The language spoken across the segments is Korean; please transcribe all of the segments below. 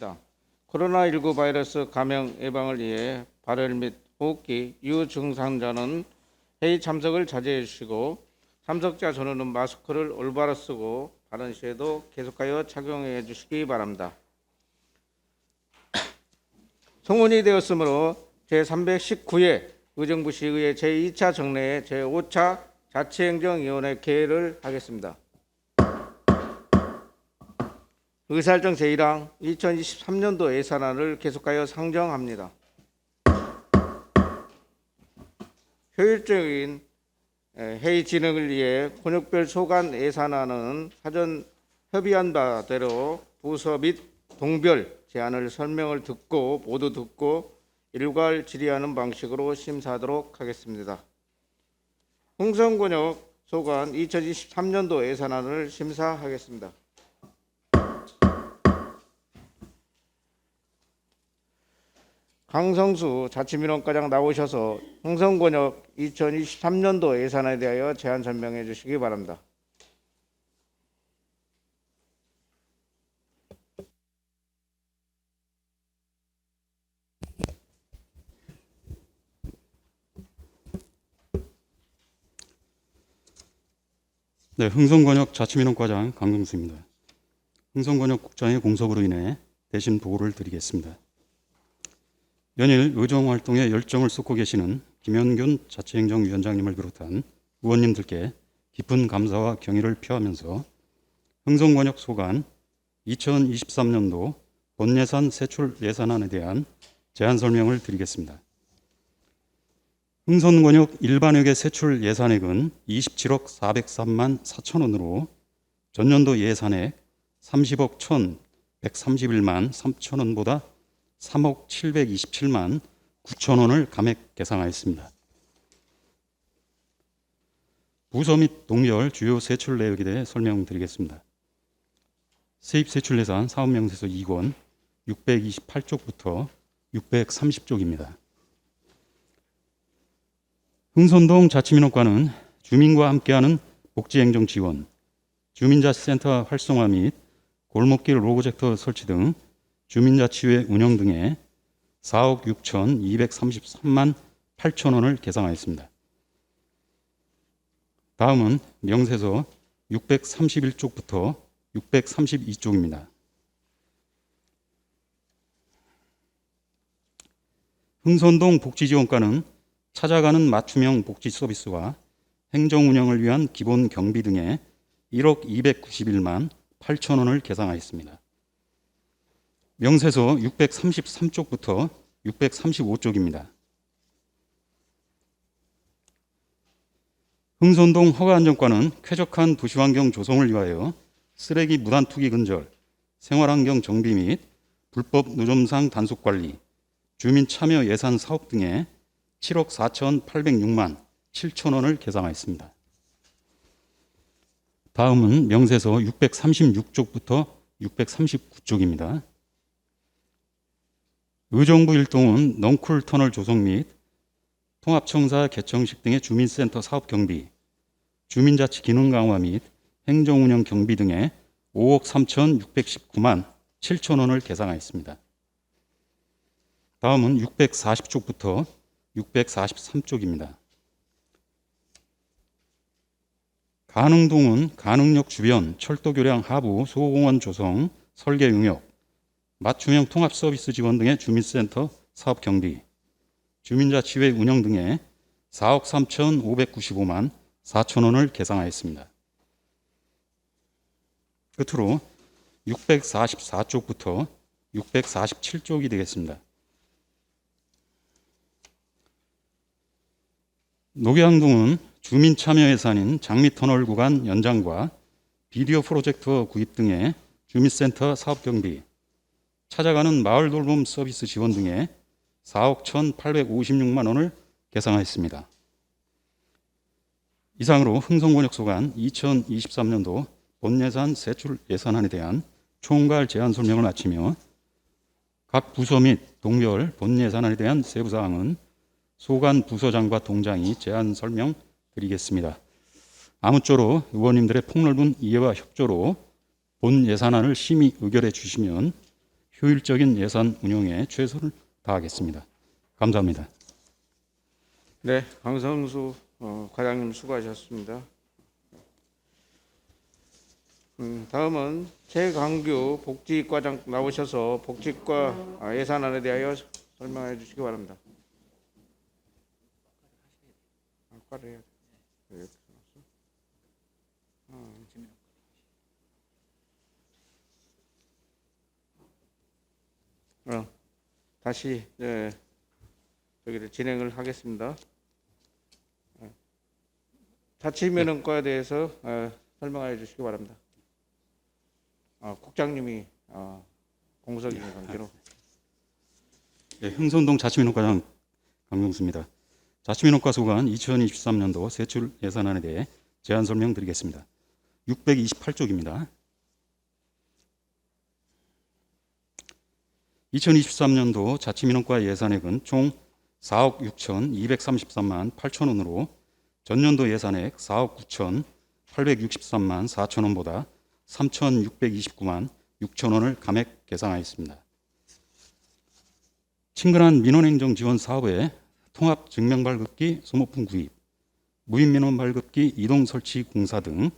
있다. 코로나19 바이러스 감염 예방을 위해 발열 및 호흡기 유증상자는 회의 참석을 자제해 주시고 참석자 전원은 마스크를 올바로 쓰고 발언 시에도 계속하여 착용해 주시기 바랍니다. 성원이 되었으므로 제319회 의정부시의회 제2차 정례 제5차 자치행정위원회 개회를 하겠습니다. 의사일정 제1항 2023년도 예산안을 계속하여 상정합니다. 효율적인 회의 진행을 위해 권역별 소관 예산안은 사전 협의한 바대로 부서 및 동별 제안을 설명을 듣고 모두 듣고 일괄 질의하는 방식으로 심사하도록 하겠습니다. 흥성권역 소관 2023년도 예산안을 심사하겠습니다. 강성수 자치민원과장 나오셔서 흥성권역 2023년도 예산에 대하여 제안 설명해 주시기 바랍니다. 네, 흥성권역 자치민원과장 강성수입니다. 흥성권역 국장의 공석으로 인해 대신 보고를 드리겠습니다. 연일 의정활동에 열정을 쏟고 계시는 김현균 자치행정위원장님을 비롯한 의원님들께 깊은 감사와 경의를 표하면서 흥성권역 소관 2023년도 본예산 세출 예산안에 대한 제안 설명을 드리겠습니다. 흥성권역 일반역의 세출 예산액은 27억 403만 4천 원으로 전년도 예산액 30억 1,131만 3천 원보다 3억 727만 9천 원을 감액 계상하였습니다. 부서 및 동별 주요 세출 내역에 대해 설명드리겠습니다. 세입 세출 예산 사업명세서 2권 628쪽부터 630쪽입니다. 흥선동 자치민원과는 주민과 함께하는 복지행정 지원, 주민자치센터 활성화 및 골목길 로고젝터 설치 등 주민자치회 운영 등에 4억 6,233만 8천 원을 계상하였습니다. 다음은 명세서 631쪽부터 632쪽입니다. 흥선동 복지지원과는 찾아가는 맞춤형 복지 서비스와 행정 운영을 위한 기본 경비 등에 1억 291만 8천 원을 계상하였습니다. 명세서 633쪽부터 635쪽입니다. 흥선동 허가안전과는 쾌적한 도시환경 조성을 위하여 쓰레기 무단 투기 근절, 생활환경 정비 및 불법 노점상 단속관리, 주민 참여 예산 사업 등에 7억 4,806만 7천 원을 계상하였습니다. 다음은 명세서 636쪽부터 639쪽입니다. 의정부 일동은 넝쿨 터널 조성 및 통합청사 개청식 등의 주민센터 사업 경비, 주민자치 기능 강화 및 행정운영 경비 등에 5억 3,619만 7천 원을 계상하였습니다. 다음은 640쪽부터 643쪽입니다. 가능동은 가능역 주변 철도교량 하부 소공원 조성, 설계 용역, 맞춤형 통합서비스 지원 등의 주민센터 사업 경비, 주민자치회 운영 등에 4억 3,595만 4천 원을 계상하였습니다. 끝으로 644쪽부터 647쪽이 되겠습니다. 녹양동은 주민 참여 예산인 장미터널 구간 연장과 비디오 프로젝터 구입 등의 주민센터 사업 경비, 찾아가는 마을 돌봄 서비스 지원 등에 4억 1,856만 원을 계상하였습니다. 이상으로 흥성권역 소관 2023년도 본예산 세출 예산안에 대한 총괄 제안 설명을 마치며 각 부서 및 동별 본예산안에 대한 세부사항은 소관 부서장과 동장이 제안 설명 드리겠습니다. 아무쪼록 의원님들의 폭넓은 이해와 협조로 본 예산안을 심의 의결해 주시면 효율적인 예산 운영에 최선을 다하겠습니다. 감사합니다. 네, 강성수 과장님 수고하셨습니다. 다음은 최강규 복지과장 나오셔서 복지과 예산안에 대하여 설명해 주시기 바랍니다. 아까를 해야 돼. 왜 이렇게 해놨어? 다시 저기를 진행을 하겠습니다. 자치민원과에 대해서 설명해 주시기 바랍니다. 국장님이 공석인 관계로. 네, 흥선동 자치민원과장 강명수입니다. 자치민원과 소관 2023년도 세출 예산안에 대해 제안 설명드리겠습니다. 628쪽입니다. 2023년도 자치민원과 예산액은 총 4억 6,233만 8천 원으로 전년도 예산액 4억 9,863만 4천 원보다 3,629만 6천 원을 감액 계상하였습니다. 친근한 민원행정 지원 사업에 통합 증명 발급기 소모품 구입, 무인 민원 발급기 이동 설치 공사 등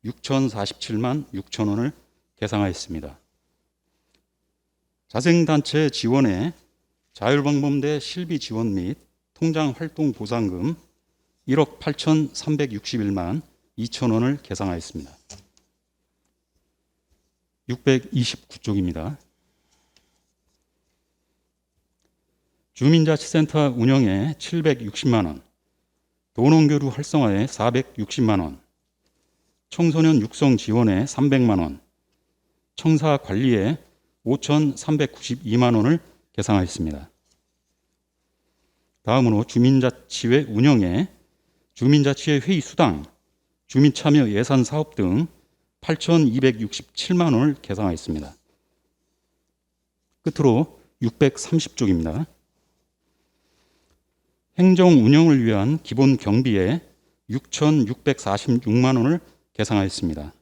6,047만 6천 원을 계상하였습니다. 자생단체 지원에 자율방범대 실비 지원 및 통장 활동 보상금 1억 8,361만 2천 원을 계상하였습니다. 629쪽입니다. 주민자치센터 운영에 760만 원, 도농교류 활성화에 460만 원, 청소년 육성 지원에 300만 원, 청사 관리에 5,392만 원을 계상하였습니다. 다음으로 주민자치회 운영에 주민자치회 회의 수당, 주민참여 예산 사업 등 8,267만 원을 계상하였습니다. 끝으로 630쪽입니다. 행정 운영을 위한 기본 경비에 6,646만 원을 계상하였습니다.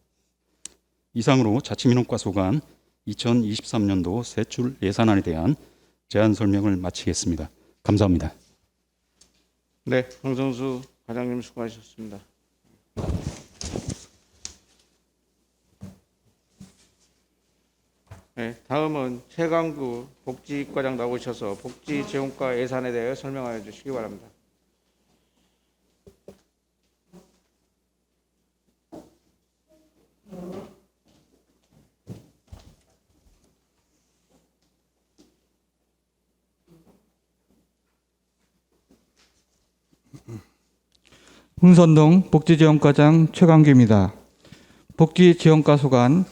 이상으로 자치민원과 소관 2023년도 세출 예산안에 대한 제안 설명을 마치겠습니다. 감사합니다. 네, 강성수 과장님 수고하셨습니다. 네, 다음은 최강구 복지과장 나오셔서 복지지원과 예산에 대해 설명하여 주시기 바랍니다. 흥선동 복지지원과장 최강규입니다. 복지지원과 소관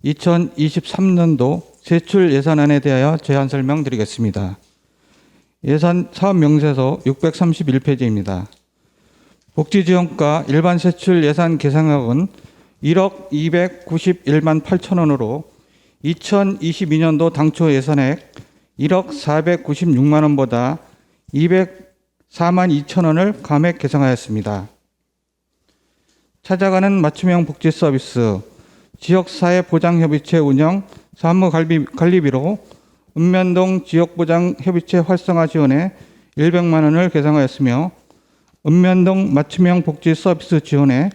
2023년도 세출 예산안에 대하여 제안 설명드리겠습니다. 예산 사업 명세서 631페이지입니다. 복지지원과 일반 세출 예산 계상액은 1억 291만 8천 원으로 2022년도 당초 예산액 1억 496만 원보다 204만 2천 원을 감액 계상하였습니다. 찾아가는 맞춤형 복지 서비스, 지역사회보장협의체 운영 사무관리비로 읍면동 지역보장협의체 활성화 지원에 100만 원을 계상하였으며 읍면동 맞춤형 복지 서비스 지원에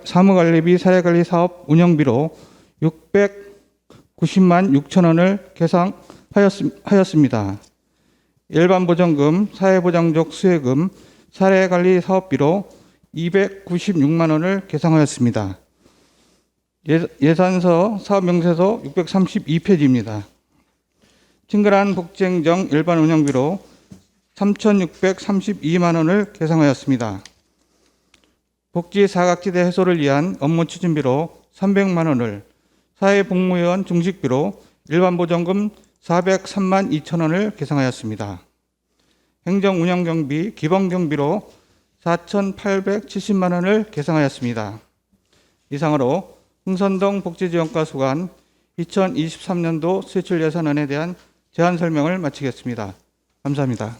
사무관리비 사례관리 사업 운영비로 690만 6천 원을 계상하였습니다. 일반보전금, 사회보장적 수혜금, 사례관리 사업비로 296만 원을 계상하였습니다. 예산서 사업명세서 632페이지입니다. 친근한 복지행정 일반 운영비로 3,632만 원을 계상하였습니다. 복지 사각지대 해소를 위한 업무 추진비로 300만 원을, 사회복무회원 중식비로 일반보전금 403만 2천 원을 계상하였습니다. 행정운영경비, 기본경비로 4,870만 원을 계상하였습니다. 이상으로 흥선동 복지지원과 소관 2023년도 세출 예산안에 대한 제안 설명을 마치겠습니다. 감사합니다.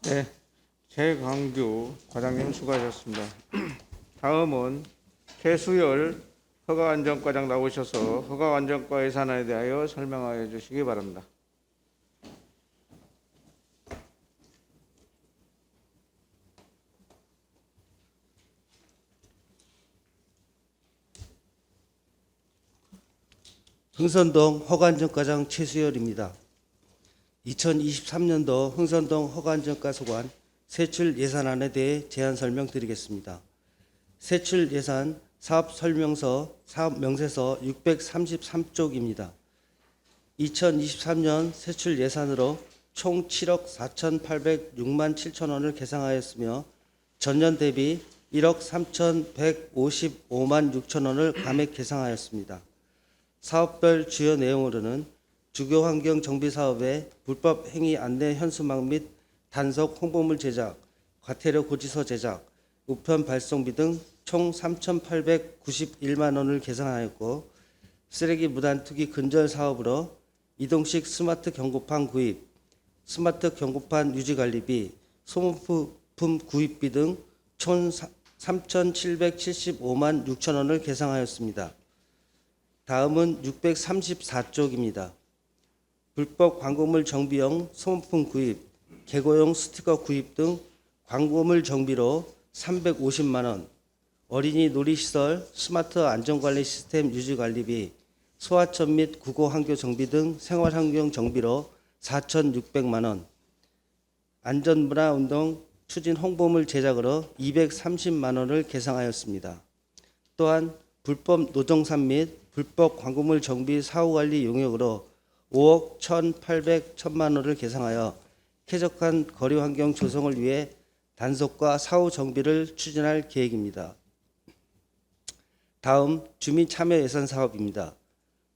네, 최강규 과장님 수고하셨습니다. 다음은 최수열 허가안전과장 나오셔서 허가안전과 예산안에 대하여 설명하여 주시기 바랍니다. 흥선동 허가안전과장 최수열입니다. 2023년도 흥선동 허가안전과소관 세출 예산안에 대해 제안 설명드리겠습니다. 세출 예산 사업설명서 사업명세서 633쪽입니다. 2023년 세출 예산으로 총 7억 4,806만 7천 원을 계상하였으며 전년 대비 1억 3,155만 6천 원을 감액 계상하였습니다. 사업별 주요 내용으로는 주거환경 정비 사업의 불법 행위 안내 현수막 및 단속 홍보물 제작, 과태료 고지서 제작, 우편 발송비 등 총 3,891만 원을 계산하였고, 쓰레기 무단 투기 근절 사업으로 이동식 스마트 경고판 구입, 스마트 경고판 유지 관리비, 소모품 구입비 등 총 3,775만 6천 원을 계상하였습니다. 다음은 634쪽입니다. 불법 광고물 정비용 소모품 구입, 개고용 스티커 구입 등 광고물 정비로 350만 원, 어린이 놀이시설 스마트 안전관리 시스템 유지관리비, 소하천 및 국어환경 정비 등 생활환경 정비로 4,600만 원, 안전문화운동 추진 홍보물 제작으로 230만 원을 계상하였습니다. 또한 불법 노정산 및 불법 광고물 정비 사후관리 용역으로 5억 1,800만 원을 계상하여 쾌적한 거리환경 조성을 위해 단속과 사후 정비를 추진할 계획입니다. 다음 주민 참여 예산 사업입니다.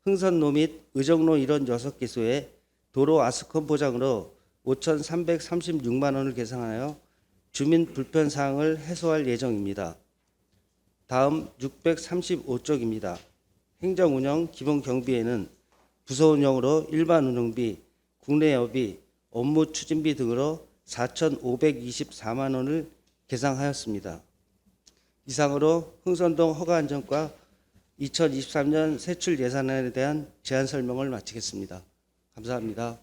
흥선로 및 의정로 일원 6개소에 도로 아스콘 보장으로 5,336만 원을 계상하여 주민 불편 사항을 해소할 예정입니다. 다음 635쪽입니다. 행정운영 기본 경비에는 부서 운영으로 일반 운영비, 국내 여비, 업무 추진비 등으로 4,524만 원을 계상하였습니다. 이상으로 흥선동 허가안전과 2023년 세출 예산안에 대한 제안 설명을 마치겠습니다. 감사합니다.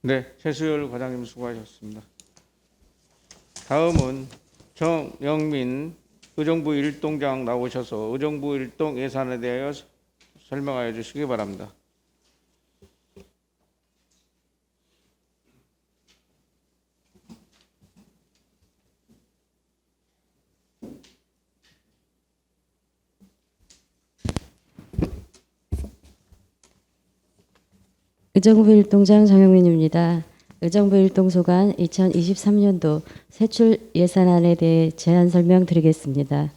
네, 최수열 과장님 수고하셨습니다. 다음은 정영민 의정부 1동장 나오셔서 의정부 1동 예산에 대하여 설명하여 주시기 바랍니다. 의정부 1동장 정영민입니다. 의정부 1동 소관 2023년도 세출 예산안에 대해 제안 설명드리겠습니다.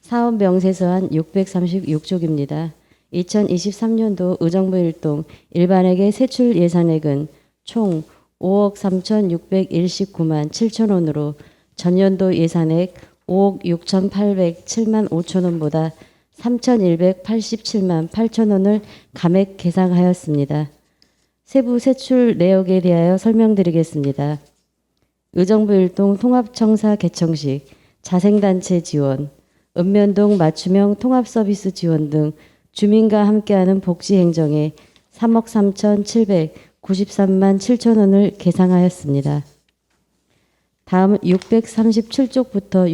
사업 명세서안 636쪽입니다. 2023년도 의정부 1동 일반에게 세출 예산액은 총 5억 3,619만 7천 원으로 전년도 예산액 5억 6,807만 5천 원보다 3,187만 8천 원을 감액 계상하였습니다. 세부 세출 내역에 대하여 설명드리겠습니다. 의정부 1동 통합청사 개청식, 자생단체 지원, 읍면동 맞춤형 통합서비스 지원 등 주민과 함께하는 복지행정에 3억 3,793만 7천 원을 계상하였습니다. 다음 637쪽부터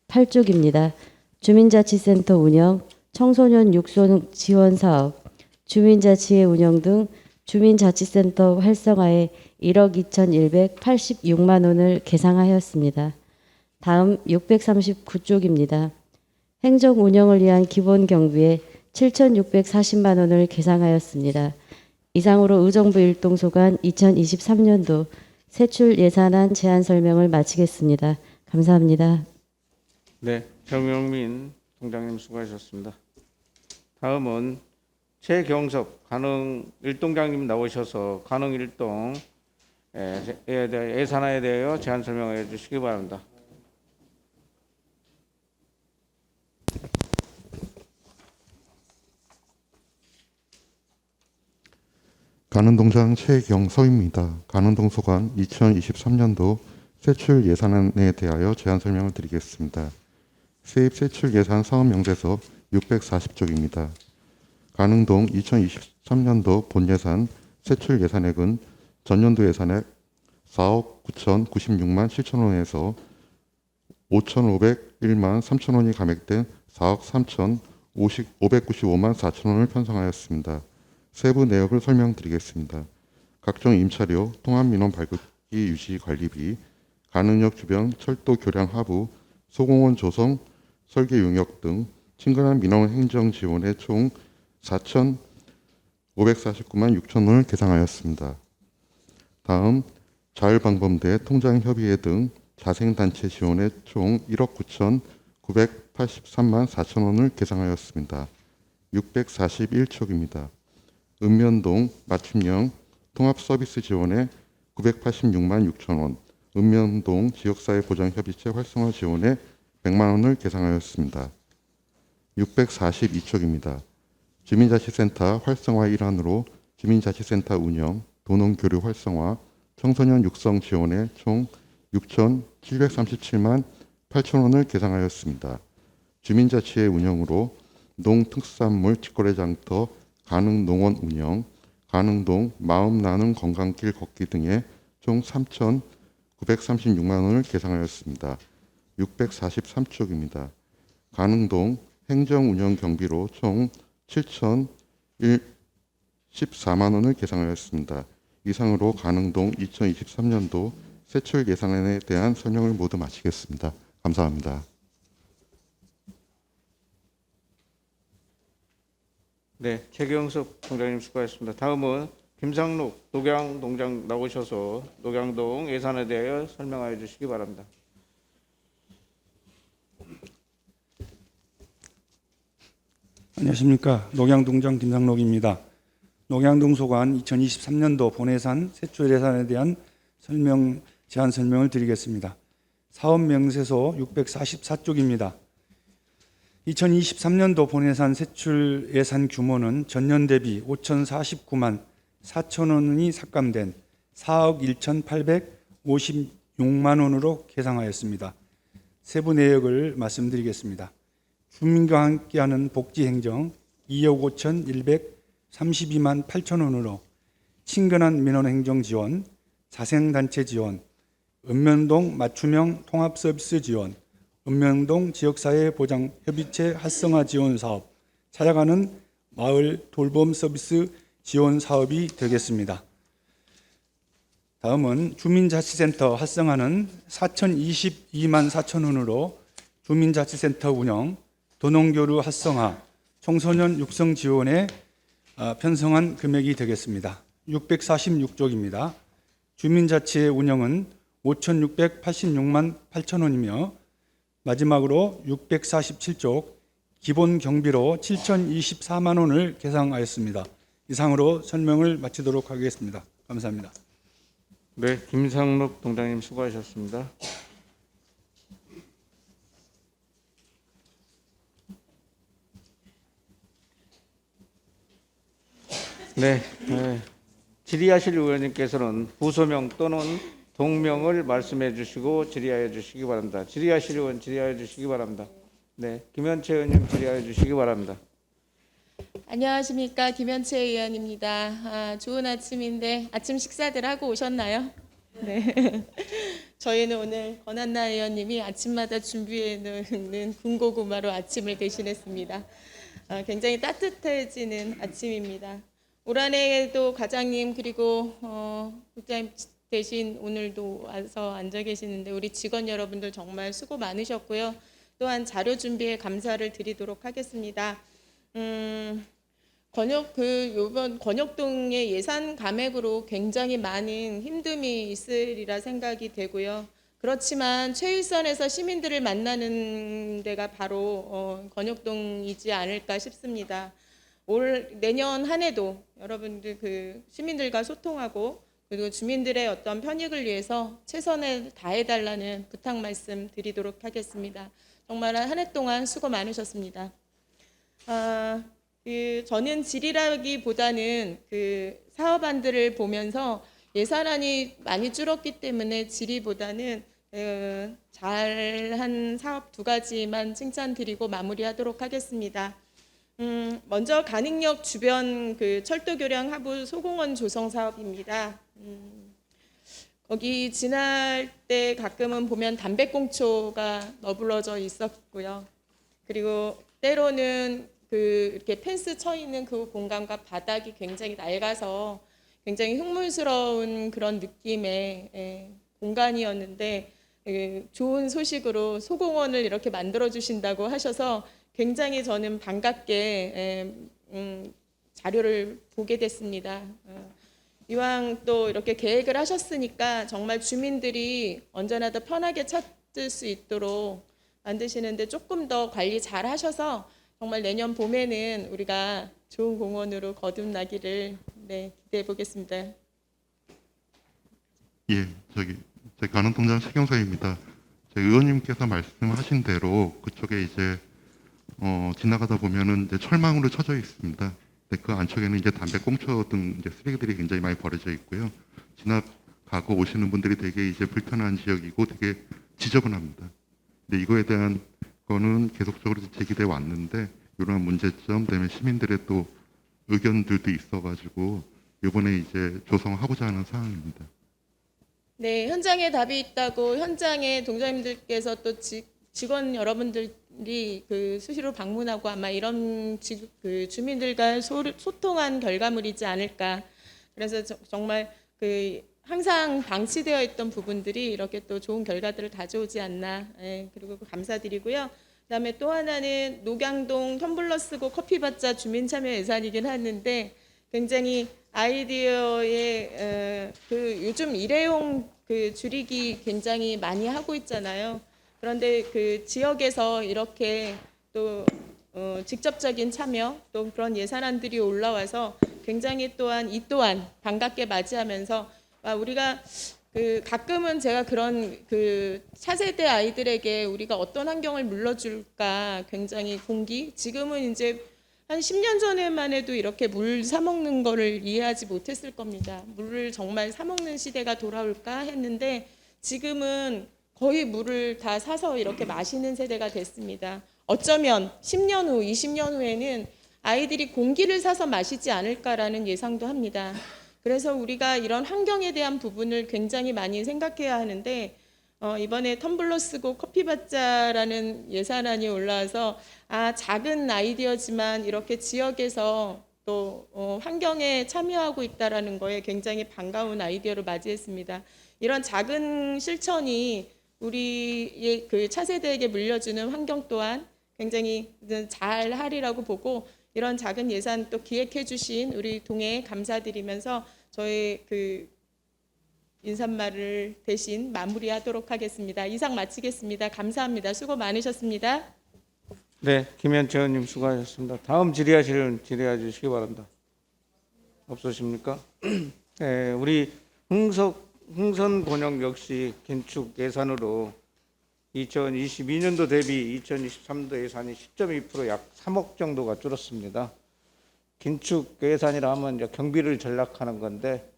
638쪽입니다. 주민자치센터 운영, 청소년 육성 지원 사업, 주민자치회 운영 등 주민자치센터 활성화에 1억 2,186만 원을 계상하였습니다. 다음 639쪽입니다. 행정 운영을 위한 기본 경비에 7,640만 원을 계상하였습니다. 이상으로 의정부 1동 소관 2023년도 세출 예산안 제안 설명을 마치겠습니다. 감사합니다. 네, 정영민 동장님 수고하셨습니다. 다음은 최경섭 가능 1동장님 나오셔서 가능 1동 예산안에 대하여 제안 설명해 주시기 바랍니다. 가는동장 최경서입니다. 가는동 소관 2023년도 세출 예산안에 대하여 제안 설명을 드리겠습니다. 세입 세출 예산 사업 명세서 640쪽입니다. 가능동 2023년도 본예산 세출 예산액은 전년도 예산액 4억 9,096만 7천 원에서 5,501만 3천 원이 감액된 4억 3,595만 4천 원을 편성하였습니다. 세부 내역을 설명드리겠습니다. 각종 임차료, 통합민원 발급기 유지 관리비, 가능역 주변 철도 교량 하부, 소공원 조성, 설계 용역 등 친근한 민원 행정 지원에 총 4,549만 6천 원을 계상하였습니다. 다음 자율방범대 통장협의회 등 자생단체 지원에 총 1억 9,983만 4천 원을 계상하였습니다. 641촉입니다. 읍면동 맞춤형 통합서비스 지원에 986만 6천 원, 읍면동 지역사회보장협의체 활성화 지원에 100만 원을 계상하였습니다. 642촉입니다. 주민자치센터 활성화 일환으로 주민자치센터 운영, 도농교류 활성화, 청소년 육성 지원에 총 6,737만 8천 원을 계상하였습니다. 주민자치의 운영으로 농특산물 직거래 장터 가능농원 운영, 가능동 마음 나는 건강길 걷기 등에 총 3,936만 원을 계상하였습니다. 643쪽입니다. 가능동 행정운영 경비로 총 7,014만 원을 계상하였습니다. 이상으로 가능동 2023년도 세출 예산안에 대한 설명을 모두 마치겠습니다. 감사합니다. 네, 최경석 총장님 수고하셨습니다. 다음은 김상록 녹양동장 나오셔서 녹양동 예산에 대하여 설명하여 주시기 바랍니다. 안녕하십니까. 녹양동장 김상록입니다. 녹양동소관 2023년도 본예산 세출 예산에 대한 제안 설명을 드리겠습니다. 사업 명세서 644쪽입니다. 2023년도 본예산 세출 예산 규모는 전년 대비 5,049만 4천 원이 삭감된 4억 1,856만 원으로 계상하였습니다. 세부 내역을 말씀드리겠습니다. 주민과 함께하는 복지행정 2억 5,132만 8천 원으로 친근한 민원행정 지원, 자생단체 지원, 읍면동 맞춤형 통합서비스 지원, 읍면동 지역사회보장협의체 활성화 지원 사업, 찾아가는 마을 돌봄 서비스 지원 사업이 되겠습니다. 다음은 주민자치센터 활성화는 4,022만 4천 원으로 주민자치센터 운영, 도농교류 활성화, 청소년 육성 지원에 편성한 금액이 되겠습니다. 646쪽입니다. 주민자치의 운영은 5,686만 8천 원이며 마지막으로 647쪽 기본 경비로 7,024만 원을 계상하였습니다. 이상으로 설명을 마치도록 하겠습니다. 감사합니다. 네, 김상록 동장님 수고하셨습니다. 네, 질의하실 의원님께서는 부서명 또는 동명을 말씀해 주시고 질의하여 주시기 바랍니다. 질의하실 의원 질의하여 주시기 바랍니다. 네, 김현채 의원님 질의하여 주시기 바랍니다. 안녕하십니까, 김현채 의원입니다. 좋은 아침인데 아침 식사들 하고 오셨나요? 네. 저희는 오늘 권한나 의원님이 아침마다 준비해 놓는 군고구마로 아침을 대신했습니다. 굉장히 따뜻해지는 아침입니다. 올 한해에도 과장님 그리고 국장님 대신 오늘도 와서 앉아 계시는데 우리 직원 여러분들 정말 수고 많으셨고요. 또한 자료 준비에 감사를 드리도록 하겠습니다. 요번 권역동의 예산 감액으로 굉장히 많은 힘듦이 있으리라 생각이 되고요. 그렇지만 최일선에서 시민들을 만나는 데가 바로 권역동이지 않을까 싶습니다. 내년 한 해도 여러분들 시민들과 소통하고 그리고 주민들의 어떤 편익을 위해서 최선을 다해달라는 부탁 말씀 드리도록 하겠습니다. 정말 한 해 동안 수고 많으셨습니다. 저는 질의라기보다는 사업안들을 보면서 예산안이 많이 줄었기 때문에 질의보다는 잘한 사업 두 가지만 칭찬드리고 마무리하도록 하겠습니다. 먼저 간익역 주변 그 철도 교량 하부 소공원 조성 사업입니다. 거기 지날 때 가끔은 보면 담배꽁초가 너불러져 있었고요. 그리고 때로는 그 이렇게 펜스 쳐 있는 그 공간과 바닥이 굉장히 낡아서 굉장히 흉물스러운 그런 느낌의 공간이었는데 좋은 소식으로 소공원을 이렇게 만들어 주신다고 하셔서 굉장히 저는 반갑게 자료를 보게 됐습니다. 이왕 또 이렇게 계획을 하셨으니까 정말 주민들이 언제나 더 편하게 찾을 수 있도록 만드시는데 조금 더 관리 잘 하셔서 정말 내년 봄에는 우리가 좋은 공원으로 거듭나기를 기대해 보겠습니다. 예, 제 관원통장 최경서입니다. 의원님께서 말씀하신 대로 그쪽에 이제 지나가다 보면은 이제 철망으로 쳐져 있습니다. 근데 그 안쪽에는 이제 담배 꽁초 등 이제 쓰레기들이 굉장히 많이 버려져 있고요. 지나가고 오시는 분들이 되게 이제 불편한 지역이고 되게 지저분합니다. 근데 이거에 대한 거는 계속적으로 제기돼 왔는데 이러한 문제점 때문에 시민들의 또 의견들도 있어가지고 이번에 이제 조성하고자 하는 상황입니다. 네, 현장에 답이 있다고 현장에 동장님들께서 또 직원 여러분들이 그 수시로 방문하고 아마 이런 그 주민들과 소통한 결과물이지 않을까. 그래서 정말 그 항상 방치되어 있던 부분들이 이렇게 또 좋은 결과들을 가져오지 않나. 그리고 감사드리고요. 그다음에 또 하나는 녹양동 텀블러 쓰고 커피 받자 주민 참여 예산이긴 하는데 굉장히 아이디어의 그 요즘 일회용 그 줄이기 굉장히 많이 하고 있잖아요. 그런데 그 지역에서 이렇게 또 직접적인 참여 또 그런 예산안들이 올라와서 굉장히 이 또한 반갑게 맞이하면서 우리가 그 가끔은 제가 그런 그 차세대 아이들에게 우리가 어떤 환경을 물려줄까 굉장히 지금은 이제 한 10년 전에만 해도 이렇게 물 사 먹는 거를 이해하지 못했을 겁니다. 물을 정말 사 먹는 시대가 돌아올까 했는데 지금은 거의 물을 다 사서 이렇게 마시는 세대가 됐습니다. 어쩌면 10년 후, 20년 후에는 아이들이 공기를 사서 마시지 않을까라는 예상도 합니다. 그래서 우리가 이런 환경에 대한 부분을 굉장히 많이 생각해야 하는데 이번에 텀블러 쓰고 커피 받자라는 예산안이 올라와서 작은 아이디어지만 이렇게 지역에서 또 환경에 참여하고 있다라는 거에 굉장히 반가운 아이디어를 맞이했습니다. 이런 작은 실천이 우리의 그 차세대에게 물려주는 환경 또한 굉장히 잘 하리라고 보고 이런 작은 예산 또 기획해 주신 우리 동해 감사드리면서 저의 그 인사말을 대신 마무리하도록 하겠습니다. 이상 마치겠습니다. 감사합니다. 수고 많으셨습니다. 네, 김현채 의원님 수고하셨습니다. 다음 질의해 주시기 바랍니다. 없으십니까? 네, 우리 흥선곤역 역시 긴축 예산으로 2022년도 대비 2023년도 예산이 10.2% 약 3억 정도가 줄었습니다. 긴축 예산이라 하면 이제 경비를 전락하는 건데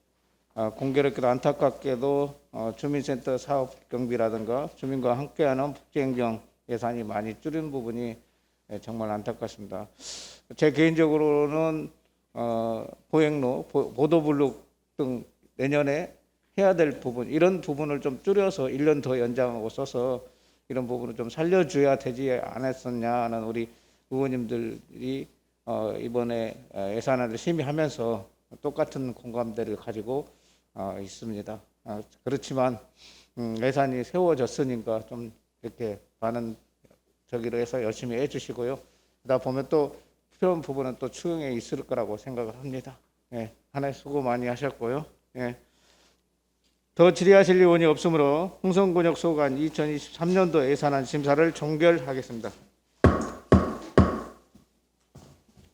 공교롭게도 안타깝게도 주민센터 사업 경비라든가 주민과 함께하는 복지행정 예산이 많이 줄은 부분이 정말 안타깝습니다. 제 개인적으로는 보행로, 보도블록 등 내년에 해야 될 부분 이런 부분을 좀 줄여서 1년 더 연장하고 써서 이런 부분을 좀 살려줘야 되지 않았었냐는 우리 의원님들이 이번에 예산안을 심의하면서 똑같은 공감대를 가지고 있습니다. 그렇지만 예산이 세워졌으니까 좀 이렇게 많은 저기로 해서 열심히 해주시고요. 그러다 보면 또 필요한 부분은 또 추경에 있을 거라고 생각을 합니다. 예, 하나의 수고 많이 하셨고요. 예. 더 질의하실 의원이 없으므로 흥선곤역 소관 2023년도 예산안 심사를 종결하겠습니다.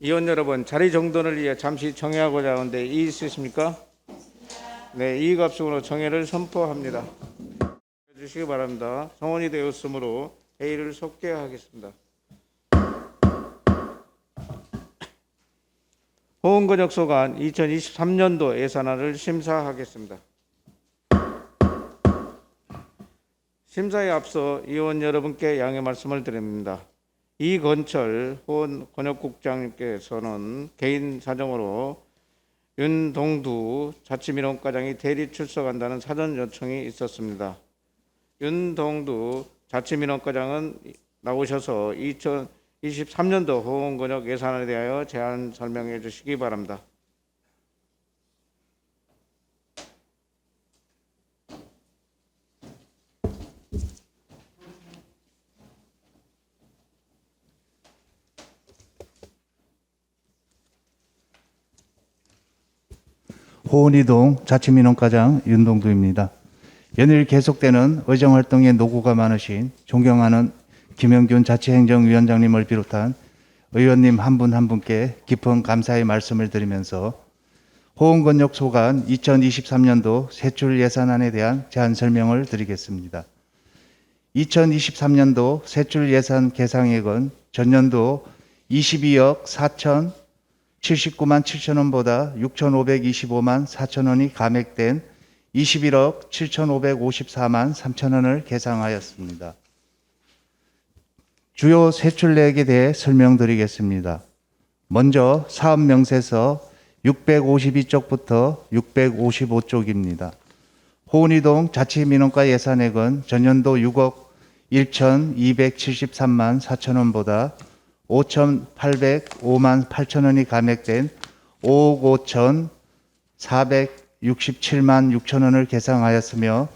의원 여러분, 자리 정돈을 위해 잠시 정회하고자 하는데 이의 있으십니까? 네, 이의 갑승으로 정회를 선포합니다. 해주시기 바랍니다. 성원이 되었으므로 회의를 속개하겠습니다. 호흥곤역 소관 2023년도 예산안을 심사하겠습니다. 심사에 앞서 의원 여러분께 양해 말씀을 드립니다. 이건철 권역국장님께서는 개인 사정으로 윤동두 자치민원과장이 대리 출석한다는 사전 요청이 있었습니다. 윤동두 자치민원과장은 나오셔서 2023년도 호원권역 예산에 대하여 제안 설명해 주시기 바랍니다. 호은이동 자치민원과장 윤동두입니다. 연일 계속되는 의정활동에 노고가 많으신 존경하는 김영균 자치행정위원장님을 비롯한 의원님 한 분 한 분께 깊은 감사의 말씀을 드리면서 호은권역 소관 2023년도 세출 예산안에 대한 제안 설명을 드리겠습니다. 2023년도 세출 예산 계상액은 전년도 22억 4,079만 7천 원보다 6,525만 4천 원이 감액된 21억 7,554만 3천 원을 계상하였습니다. 주요 세출내역에 대해 설명드리겠습니다. 먼저 사업 명세서 652쪽부터 655쪽입니다. 호은이동 자치민원과 예산액은 전년도 6억 1,273만 4천 원보다 5,805만 8천 원이 감액된 5억 5,467만 6천 원을 계상하였으며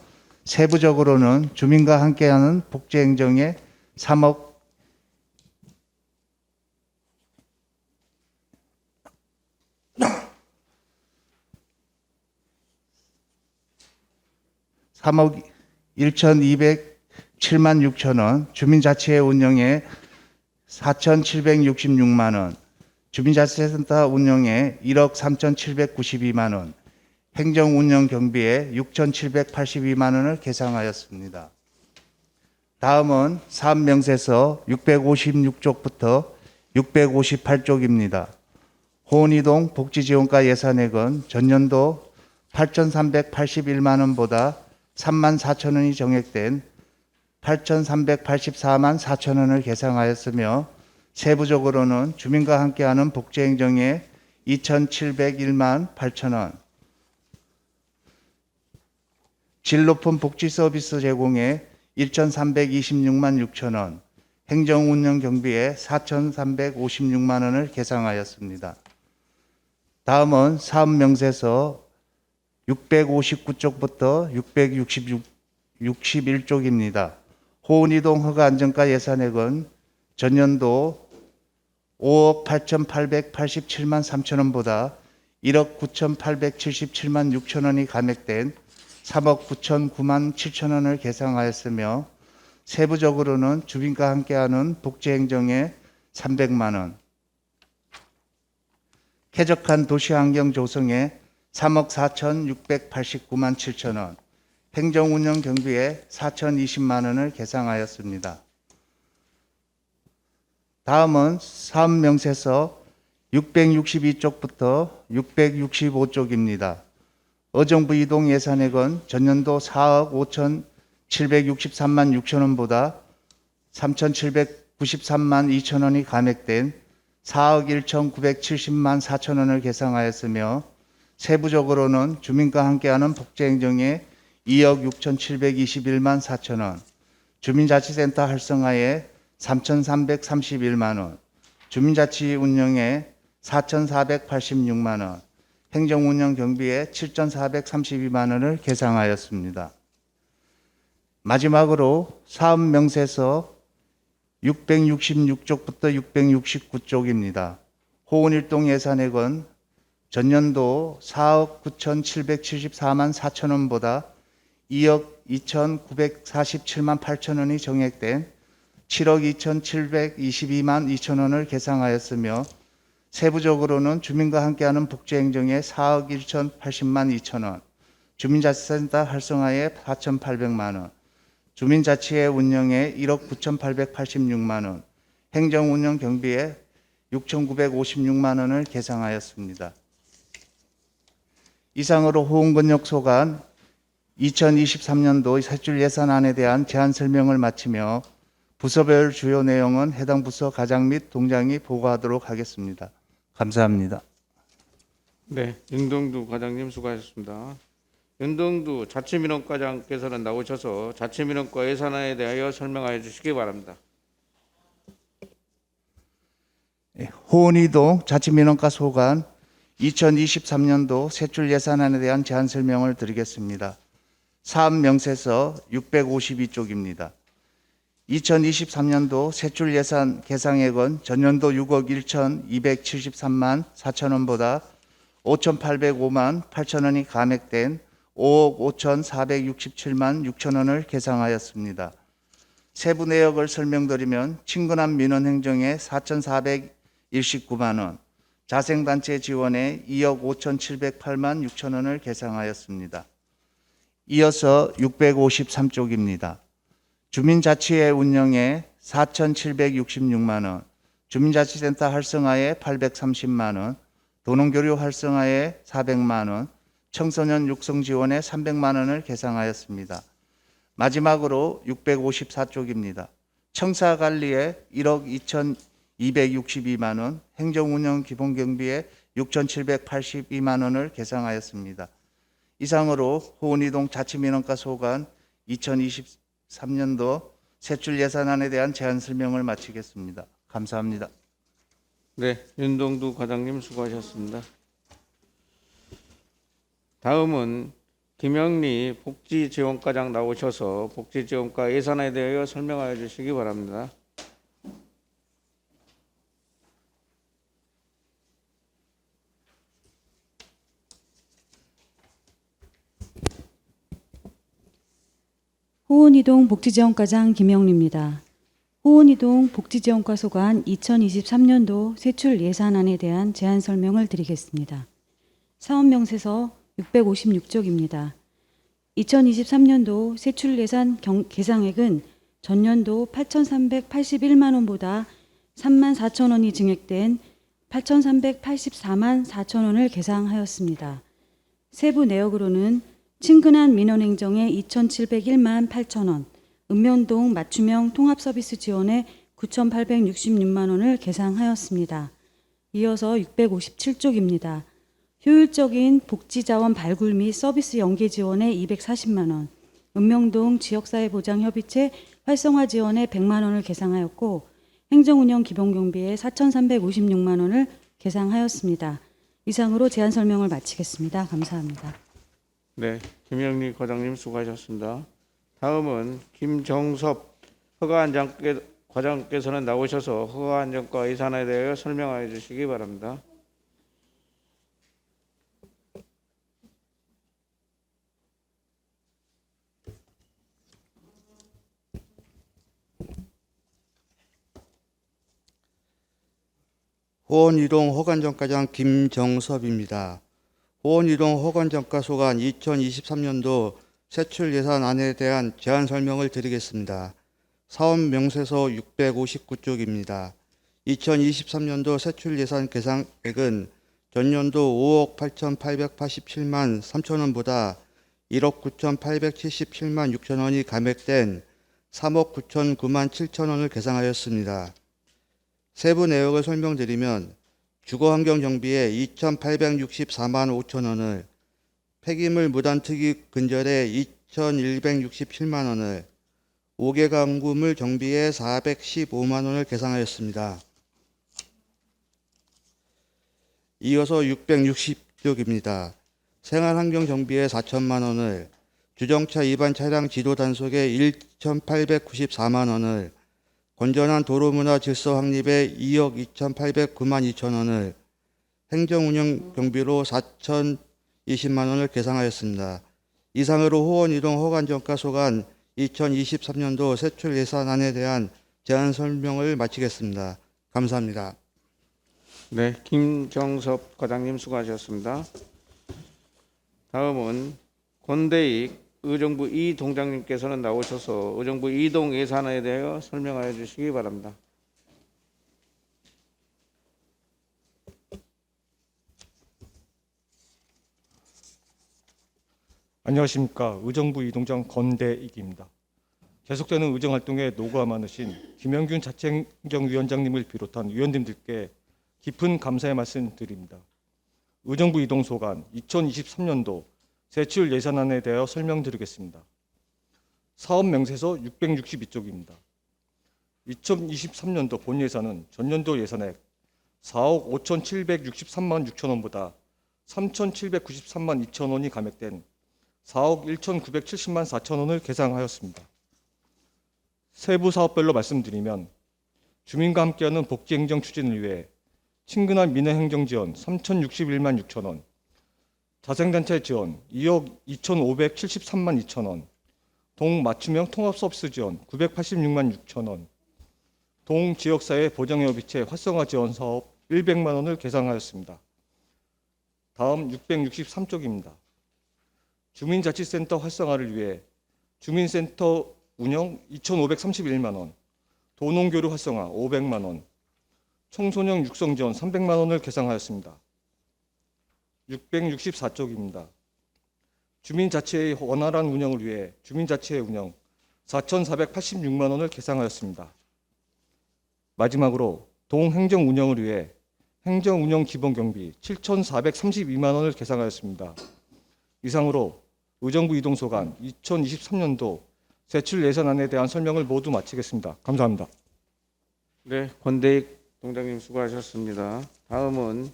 세부적으로는 주민과 함께하는 복지행정에 3억 1,207만 6천 원, 주민자치회 운영에 4,766만 원, 주민자치센터 운영에 1억 3,792만 원, 행정운영 경비에 6,782만 원을 계상하였습니다. 다음은 사업명세서 656쪽부터 658쪽입니다. 호은이동 복지지원과 예산액은 전년도 8,381만 원보다 3만 4천 원이 정액된 8,384만 4천 원을 계상하였으며 세부적으로는 주민과 함께하는 복지행정에 2,701만 8천 원, 질 높은 복지 서비스 제공에 1,326만 6천 원, 행정운영 경비에 4,356만 원을 계상하였습니다. 다음은 사업명세서 659쪽부터 661쪽입니다. 호은이동 허가안전과 예산액은 전년도 5억 8,887만 3천 원보다 1억 9,877만 6천 원이 감액된 3억 9,009만 7천 원을 계상하였으며 세부적으로는 주민과 함께하는 복지행정에 300만 원, 쾌적한 도시환경 조성에 3억 4,689만 7천 원, 행정운영 경비에 4,020만 원을 계상하였습니다. 다음은 사업명세서 662쪽부터 665쪽입니다. 의정부 이동 예산액은 전년도 4억 5,763만 6천 원보다 3,793만 2천 원이 감액된 4억 1,970만 4천 원을 계상하였으며 세부적으로는 주민과 함께하는 복지행정에 2억 6,721만 4천 원, 주민자치센터 활성화에 3,331만 원, 주민자치 운영에 4,486만 원, 행정운영 경비에 7,432만 원을 계상하였습니다. 마지막으로 사업명세서 666쪽부터 669쪽입니다. 호은일동 예산액은 전년도 4억 9,774만 4천 원보다 2억 2,947만 8천 원이 정액된 7억 2,722만 2천 원을 계상하였으며 세부적으로는 주민과 함께하는 복지행정에 4억 1,080만 2천 원, 주민자치센터 활성화에 4,800만 원, 주민자치회 운영에 1억 9,886만 원, 행정운영 경비에 6,956만 원을 계상하였습니다. 이상으로 호은권역 소관 2023년도 세출 예산안에 대한 제안 설명을 마치며 부서별 주요 내용은 해당 부서 과장 및 동장이 보고하도록 하겠습니다. 감사합니다. 네, 윤동두 과장님 수고하셨습니다. 윤동두 자치민원과장께서는 나오셔서 자치민원과 예산안에 대하여 설명하여 주시기 바랍니다. 호은이동 자치민원과 소관 2023년도 세출 예산안에 대한 제안 설명을 드리겠습니다. 사업 명세서 652쪽입니다. 2023년도 세출 예산 계상액은 전년도 6억 1,273만 4천 원보다 5,805만 8천 원이 감액된 5억 5,467만 6천 원을 계상하였습니다. 세부 내역을 설명드리면 친근한 민원 행정에 4,419만 원, 자생단체 지원에 2억 5,708만 6천 원을 계상하였습니다. 이어서 653쪽입니다. 주민자치회 운영에 4,766만 원, 주민자치센터 활성화에 830만 원, 도농교류 활성화에 400만 원, 청소년 육성 지원에 300만 원을 계상하였습니다. 마지막으로 654쪽입니다. 청사관리에 1억 2,262만 원, 행정운영 기본경비에 6,782만 원을 계상하였습니다. 이상으로 호은이동 자치민원과 소관 2023년도 세출 예산안에 대한 제안 설명을 마치겠습니다. 감사합니다. 네, 윤동두 과장님 수고하셨습니다. 다음은 김영리 복지지원과장 나오셔서 복지지원과 예산에 대하여 설명하여 주시기 바랍니다. 호은이동 복지지원과장 김영리입니다. 호은이동 복지지원과 소관 2023년도 세출 예산안에 대한 제안 설명을 드리겠습니다. 사업명세서 656쪽입니다. 2023년도 세출 예산 계상액은 전년도 8,381만 원보다 3만 4천 원이 증액된 8,384만 4천 원을 계상하였습니다. 세부 내역으로는 친근한 민원행정에 2,701만 8천 원, 읍면동 맞춤형 통합서비스 지원에 9,866만 원을 계상하였습니다. 이어서 657쪽입니다. 효율적인 복지자원 발굴 및 서비스 연계 지원에 240만 원, 읍면동 지역사회보장협의체 활성화 지원에 100만 원을 계상하였고 행정운영 기본경비에 4,356만 원을 계상하였습니다. 이상으로 제안 설명을 마치겠습니다. 감사합니다. 네, 김영리 과장님 수고하셨습니다. 다음은 김정섭 과장께서는 나오셔서 허가안전과 예산에 대하여 설명하여 주시기 바랍니다. 호원이동 허관정과장 김정섭입니다. 호원이동 허관정과 소관 2023년도 세출 예산안에 대한 제안 설명을 드리겠습니다. 사업 명세서 659쪽입니다. 2023년도 세출 예산 계상액은 전년도 5억 8,887만 3천 원보다 1억 9,877만 6천 원이 감액된 3억 9,009만 7천 원을 계상하였습니다. 세부 내역을 설명드리면 주거환경정비에 2,864만 5천 원을, 폐기물 무단투기 근절에 2,167만 원을, 5개 가구물 정비에 415만 원을 계상하였습니다. 이어서 660쪽입니다. 생활환경 정비에 4천만 원을, 주정차 위반 차량 지도 단속에 1,894만 원을, 건전한 도로문화 질서 확립에 2억 2,809만 2천 원을, 행정운영 경비로 4,020만 원을 계상하였습니다. 이상으로 호원이동 허관정과 소관 2023년도 세출 예산안에 대한 제안 설명을 마치겠습니다. 감사합니다. 네, 김정섭 과장님 수고하셨습니다. 다음은 권대익 의정부 이 동장님께서는 나오셔서 의정부 이동 예산에 대하여 설명하여 주시기 바랍니다. 안녕하십니까. 의정부 이동장 건대익입니다. 계속되는 의정활동에 노고가 많으신 김영균 자치행정위원장님을 비롯한 위원님들께 깊은 감사의 말씀 드립니다. 의정부 이동소관 2023년도 세출 예산안에 대하여 설명드리겠습니다. 사업 명세서 662쪽입니다. 2023년도 본 예산은 전년도 예산액 4억 5,763만 6천 원보다 3,793만 2천 원이 감액된 4억 1,970만 4천 원을 계상하였습니다. 세부 사업별로 말씀드리면 주민과 함께하는 복지행정 추진을 위해 친근한 민원행정 지원 3,061만 6천 원, 자생단체 지원 2억 2,573만 2천 원, 동맞춤형 통합서비스 지원 986만 6천 원, 동지역사회 보장협의체 활성화 지원 사업 100만 원을 계상하였습니다. 다음 663쪽입니다. 주민자치센터 활성화를 위해 주민센터 운영 2,531만 원, 도농교류 활성화 500만 원, 청소년 육성 지원 300만 원을 계상하였습니다. 664쪽입니다. 주민자치의 원활한 운영을 위해 주민자치의 운영 4,486만 원을 계상하였습니다. 마지막으로 동행정 운영을 위해 행정 운영 기본 경비 7,432만 원을 계상하였습니다. 이상으로 의정부 이동소관 2023년도 세출 예산안에 대한 설명을 모두 마치겠습니다. 감사합니다. 네, 권대익 동장님 수고하셨습니다. 다음은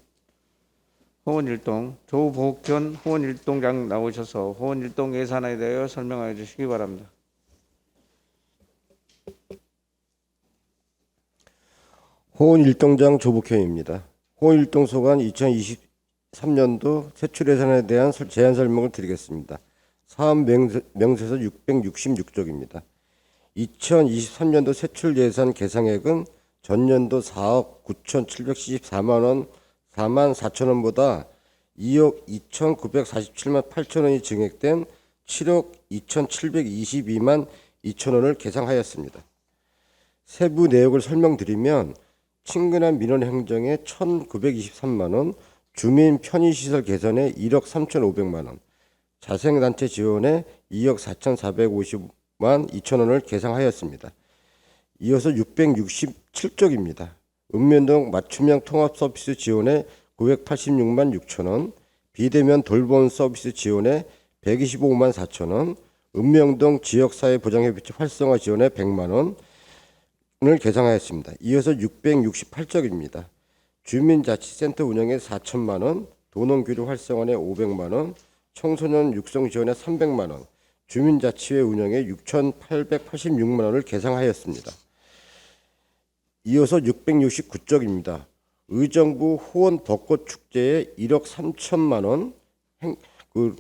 호원일동 조복현 호원일동장 나오셔서 호원일동 예산에 대하여 설명해 주시기 바랍니다. 호원일동장 조복현입니다. 호원일동소관 2023년도 세출 예산에 대한 제안 설명을 드리겠습니다. 사업 명세서 666쪽입니다. 2023년도 세출 예산 계상액은 전년도 4억 9,774만 원 4만 4천 원보다 2억 2,947만 8천 원이 증액된 7억 2,722만 2천 원을 계상하였습니다. 세부 내역을 설명드리면 친근한 민원 행정에 1,923만 원, 주민 편의시설 개선에 1억 3,500만 원, 자생단체 지원에 2억 4,450만 2천 원을 계상하였습니다. 이어서 667쪽입니다. 읍면동 맞춤형 통합 서비스 지원에 986만 6천 원, 비대면 돌봄 서비스 지원에 125만 4천 원, 읍명동 지역사회 보장협의체 활성화 지원에 100만 원을 계상하였습니다. 이어서 668쪽입니다. 주민자치센터 운영에 4천만 원, 도농교류 활성화에 500만 원, 청소년 육성 지원에 300만 원, 주민자치회 운영에 6,886만 원을 계상하였습니다. 이어서 669쪽입니다. 의정부 호원 벚꽃 축제에 1억 3천만 원,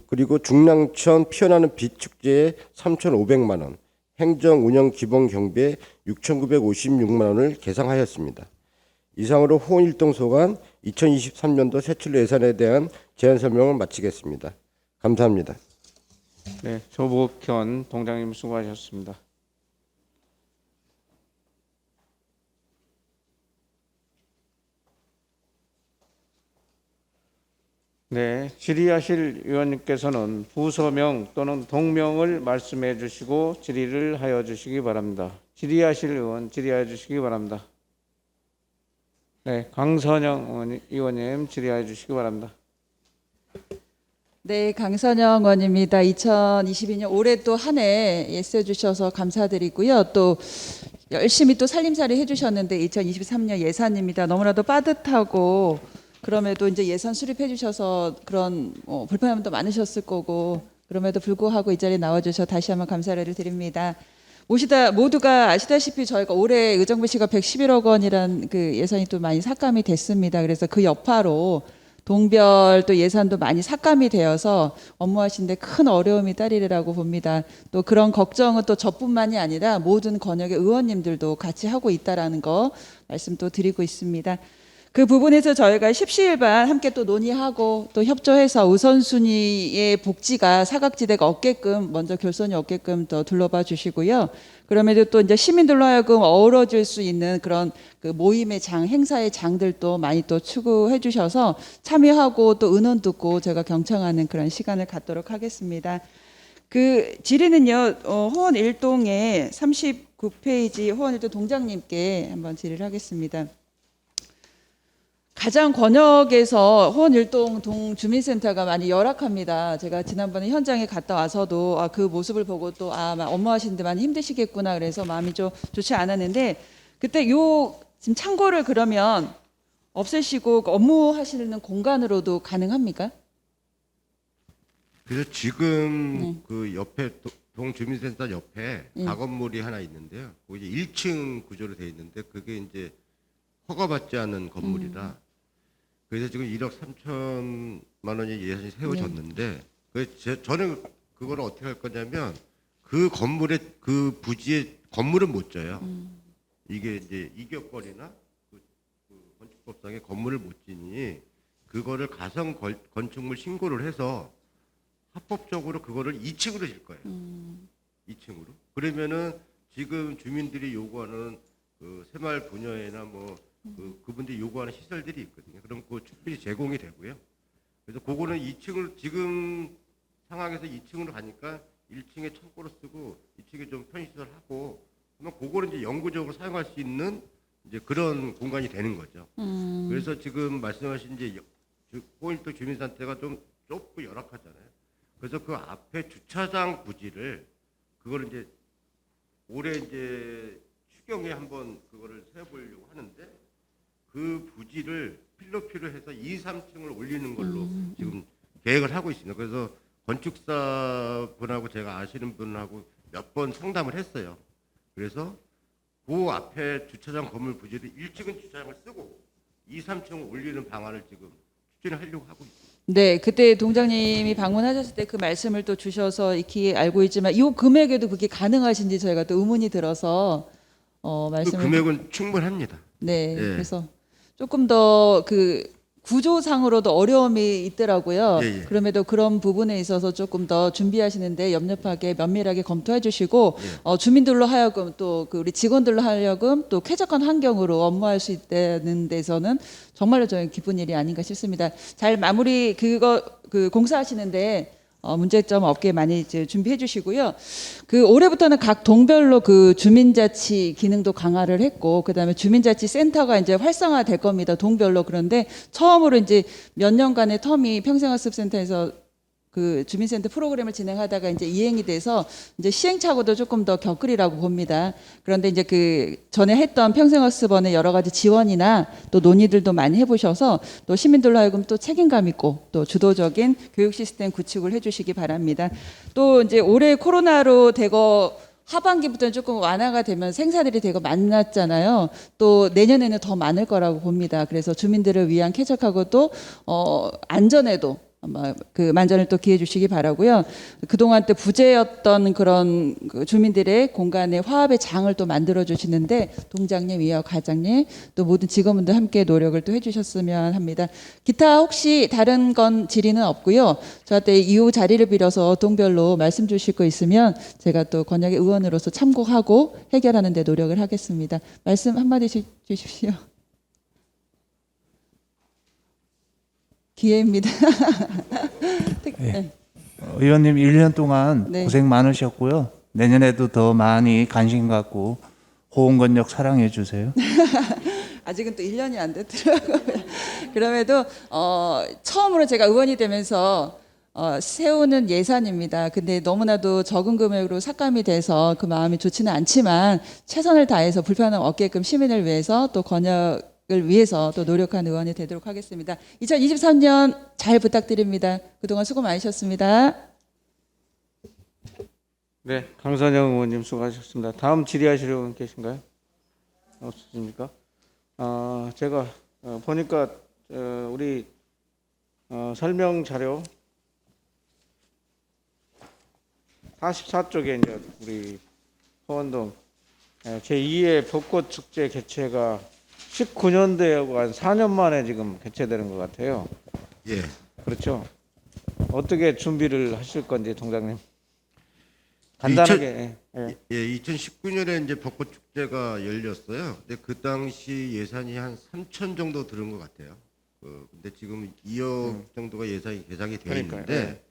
그리고 중랑천 피어나는 빛 축제에 3,500만 원, 행정 운영 기본 경비에 6,956만 원을 계상하였습니다. 이상으로 호원일동소관 2023년도 세출 예산에 대한 제안 설명을 마치겠습니다. 감사합니다. 네, 조복현 동장님 수고하셨습니다. 네, 질의하실 위원님께서는 부서명 또는 동명을 말씀해 주시고 질의를 하여 주시기 바랍니다. 질의하실 의원 질의하여 주시기 바랍니다. 네, 강선영 의원님 질의하여 주시기 바랍니다. 네, 강선영 의원입니다. 2022년 올해 또 한 해 애써 주셔서 감사드리고요. 또 열심히 또 살림살이 해주셨는데 2023년 예산입니다. 너무나도 빠듯하고 그럼에도 이제 예산 수립해 주셔서 그런 불편함도 많으셨을 거고 그럼에도 불구하고 이 자리에 나와주셔서 다시 한번 감사를 드립니다. 모두가 아시다시피 저희가 올해 의정부시가 111억 원이란 그 예산이 또 많이 삭감이 됐습니다. 그래서 그 여파로 동별 또 예산도 많이 삭감이 되어서 업무하시는데 큰 어려움이 따르리라고 봅니다. 또 그런 걱정은 또 저뿐만이 아니라 모든 권역의 의원님들도 같이 하고 있다라는 거 말씀 또 드리고 있습니다. 그 부분에서 저희가 십시일반 함께 또 논의하고 또 협조해서 우선순위의 복지가 사각지대가 없게끔 먼저 결손이 없게끔 더 둘러봐 주시고요. 그럼에도 또 이제 시민들로 하여금 어우러질 수 있는 그런 그 모임의 장, 행사의 장들도 많이 또 추구해 주셔서 참여하고 또 의논 듣고 제가 경청하는 그런 시간을 갖도록 하겠습니다. 그 질의는요, 호원 일동의 39페이지 호원 일동 동장님께 한번 질의를 하겠습니다. 가장 권역에서 호원 일동 동주민센터가 많이 열악합니다. 제가 지난번에 현장에 갔다 와서도 그 모습을 보고 또 업무하시는데 많이 힘드시겠구나 그래서 마음이 좀 좋지 않았는데 그때 지금 창고를 그러면 없애시고 업무하시는 공간으로도 가능합니까? 그래서 지금 그 옆에 동주민센터 옆에 예. 가건물이 하나 있는데요. 그게 이제 1층 구조로 돼 있는데 그게 이제 허가받지 않은 건물이라 그래서 지금 1억 3천만 원이 예산이 세워졌는데 저는 그걸 어떻게 할 거냐면 그 건물의 그 부지에 건물은 못 져요. 이게 이제 이격거리나 그 건축법상의 건물을 못 지니 그거를 가성 건축물 신고를 해서 합법적으로 그거를 2층으로 질 거예요. 2층으로. 그러면은 지금 주민들이 요구하는 그 새마을 분여회나 뭐 그분들이 요구하는 시설들이 있거든요. 그럼 그 충분히 제공이 되고요. 그래서 그거는 2층을 지금 상황에서 2층으로 가니까 1층에 창고로 쓰고 2층에 좀 편의시설 하고 그러면 그거를 이제 영구적으로 사용할 수 있는 이제 그런 공간이 되는 거죠. 그래서 지금 말씀하신 이제 호일도 주민센터가 좀 좁고 열악하잖아요. 그래서 그 앞에 주차장 부지를 그거를 이제 올해 이제 추경에 한번 그거를 세워보려고 하는데 그 부지를 필로피로 해서 2, 3층을 올리는 걸로 지금 계획을 하고 있습니다. 그래서 건축사분하고 제가 아시는 분하고 몇 번 상담을 했어요. 그래서 그 앞에 주차장 건물 부지를 1층은 주차장을 쓰고 2, 3층을 올리는 방안을 지금 추진을 하려고 하고 있습니다. 네, 그때 동장님이 방문하셨을 때 그 말씀을 또 주셔서 익히 알고 있지만 이 금액에도 그게 가능하신지 저희가 또 의문이 들어서 말씀을 그 금액은 충분합니다. 네, 예. 그래서 조금 더 그 구조상으로도 어려움이 있더라고요. 예, 예. 그럼에도 그런 부분에 있어서 조금 더 준비하시는데 염려하게 면밀하게 검토해 주시고 주민들로 하여금 또 그 우리 직원들로 하여금 또 쾌적한 환경으로 업무할 수 있다는 데서는 정말로 저희 기쁜 일이 아닌가 싶습니다. 잘 마무리 그 공사하시는데 문제점 없게 많이 이제 준비해 주시고요. 그 올해부터는 각 동별로 그 주민자치 기능도 강화를 했고, 그 다음에 주민자치 센터가 이제 활성화될 겁니다. 동별로. 그런데 처음으로 이제 몇 년간의 텀이 평생학습센터에서 그 주민센터 프로그램을 진행하다가 이제 이행이 돼서 이제 시행착오도 조금 더 겪으리라고 봅니다. 그런데 이제 그 전에 했던 평생학습원의 여러 가지 지원이나 또 논의들도 많이 해보셔서 또 시민들로 하여금 또 책임감 있고 또 주도적인 교육 시스템 구축을 해주시기 바랍니다. 또 이제 올해 코로나로 대거 하반기부터는 조금 완화가 되면 생사들이 되고 많았잖아요. 또 내년에는 더 많을 거라고 봅니다. 그래서 주민들을 위한 쾌적하고 또 안전에도 아마 그 만전을 또 기해 주시기 바라고요. 그동안 또 부재였던 그런 그 주민들의 공간의 화합의 장을 또 만들어 주시는데 동장님, 이하 과장님 또 모든 직원분들 함께 노력을 또 해주셨으면 합니다. 기타 혹시 다른 건 질의는 없고요. 저한테 이후 자리를 빌어서 동별로 말씀 주실 거 있으면 제가 또 권역의 의원으로서 참고하고 해결하는 데 노력을 하겠습니다. 말씀 한마디씩 주십시오. 기회입니다. 네. 의원님 1년 동안 네. 고생 많으셨고요. 내년에도 더 많이 관심 갖고 호원건역 사랑해 주세요. 아직은 또 1년이 안 됐더라고요. 그럼에도 처음으로 제가 의원이 되면서 세우는 예산입니다. 근데 너무나도 적은 금액으로 삭감이 돼서 그 마음이 좋지는 않지만 최선을 다해서 불편함 없게끔 시민을 위해서 또 권역을 위해서 또 노력한 의원이 되도록 하겠습니다. 2023년 잘 부탁드립니다. 그동안 수고 많으셨습니다. 네, 강선영 의원님 수고하셨습니다. 다음 질의하실 분 계신가요? 없으십니까? 제가 보니까 우리 설명 자료 44쪽에 이제 우리 호원동 제2회 벚꽃 축제 개최가 19년도에 한 4년 만에 지금 개최되는 것 같아요. 예. 그렇죠. 어떻게 준비를 하실 건지 동장님 간단하게. 예. 예, 2019년에 이제 벚꽃 축제가 열렸어요. 근데 그 당시 예산이 한 3천 정도 들은 것 같아요. 근데 지금 2억 정도가 예산이 계상이 되어 그러니까요. 있는데, 예.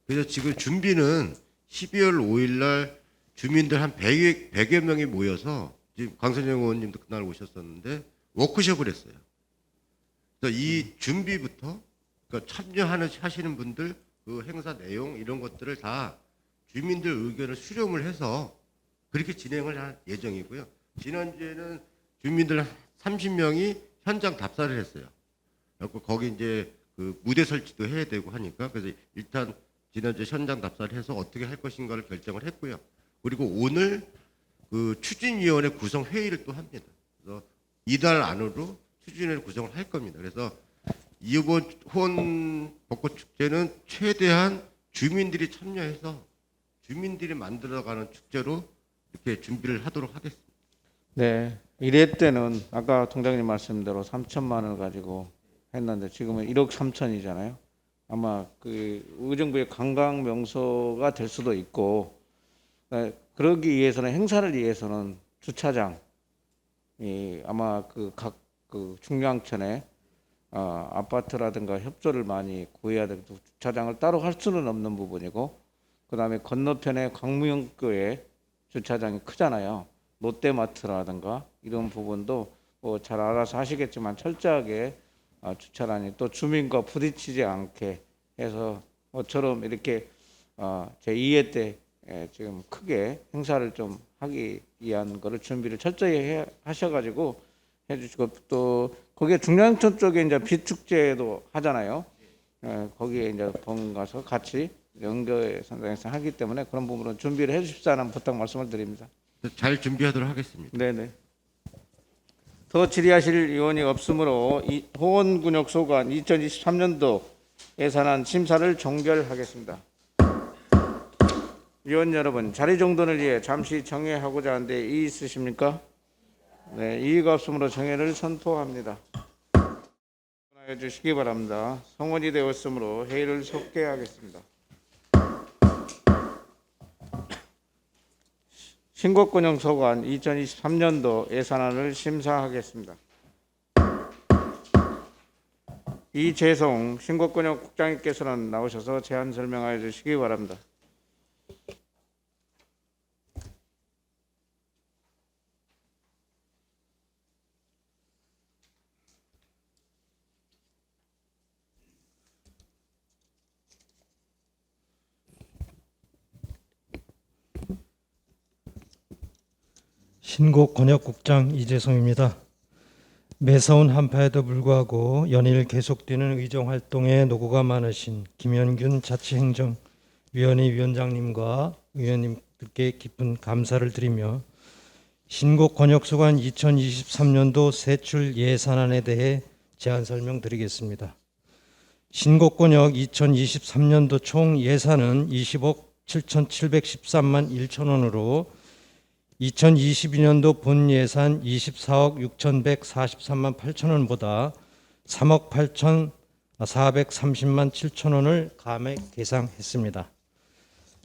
그래서 지금 준비는 12월 5일 날 주민들 한 100여 명이 모여서, 지금 강선영 의원님도 그날 오셨었는데 워크숍을 했어요. 그래서 이 준비부터, 그러니까 하시는 분들 그 행사 내용 이런 것들을 다 주민들 의견을 수렴을 해서 그렇게 진행을 할 예정이고요. 지난주에는 주민들 30명이 현장 답사를 했어요. 그래서 거기 이제 그 무대 설치도 해야 되고 하니까, 그래서 일단 지난주에 현장 답사를 해서 어떻게 할 것인가를 결정을 했고요. 그리고 오늘 그 추진위원회 구성 회의를 또 합니다. 그래서 이달 안으로 추진위원회 구성을 할 겁니다. 그래서 이번 호원 벚꽃 축제는 최대한 주민들이 참여해서 주민들이 만들어가는 축제로 이렇게 준비를 하도록 하겠습니다. 네, 1회 때는 아까 동장님 말씀대로 3천만 원을 가지고 했는데 지금은 1억 3천이잖아요. 아마 그 의정부의 관광 명소가 될 수도 있고, 그러기 위해서는, 행사를 위해서는 주차장, 아마 그 각 그 중앙천에 아파트라든가 협조를 많이 구해야 되고, 주차장을 따로 할 수는 없는 부분이고, 그다음에 건너편에 광무형교회 주차장이 크잖아요. 롯데마트라든가 이런 부분도 뭐 잘 알아서 하시겠지만 철저하게 주차라니 또 주민과 부딪히지 않게 해서 저처럼 이렇게 제 2회 때 지금 크게 행사를 좀 하기 위한 거를 준비를 철저히 하셔가지고 해주시고, 또 거기에 중랑천 쪽에 이제 비축제도 하잖아요. 거기에 이제 가서 같이 연결 선상에서 하기 때문에 그런 부분은 준비를 해주십사는 부탁 말씀을 드립니다. 잘 준비하도록 하겠습니다. 네네. 더 질의하실 의원이 없으므로 호원군역 소관 2023년도 예산안 심사를 종결하겠습니다. 위원 여러분, 자리 정돈을 위해 잠시 정회하고자 하는데 이의 있으십니까? 네, 이의가 없으므로 정회를 선포합니다. 해 주시기 바랍니다. 성원이 되었으므로 회의를 속개하겠습니다. 신곡군역 소관 2023년도 예산안을 심사하겠습니다. 이재송 신곡군역 국장님께서는 나오셔서 제안 설명하여 주시기 바랍니다. 신곡권역국장 이재송입니다. 매서운 한파에도 불구하고 연일 계속되는 의정활동에 노고가 많으신 김현균 자치행정위원회 위원장님과 의원님들께 깊은 감사를 드리며 신곡권역소관 2023년도 세출 예산안에 대해 제안 설명드리겠습니다. 신곡권역 2023년도 총 예산은 20억 7,713만 1천 원으로 2022년도 본 예산 24억 6,143만 8천 원보다 3억 8,430만 7천 원을 감액 계상했습니다.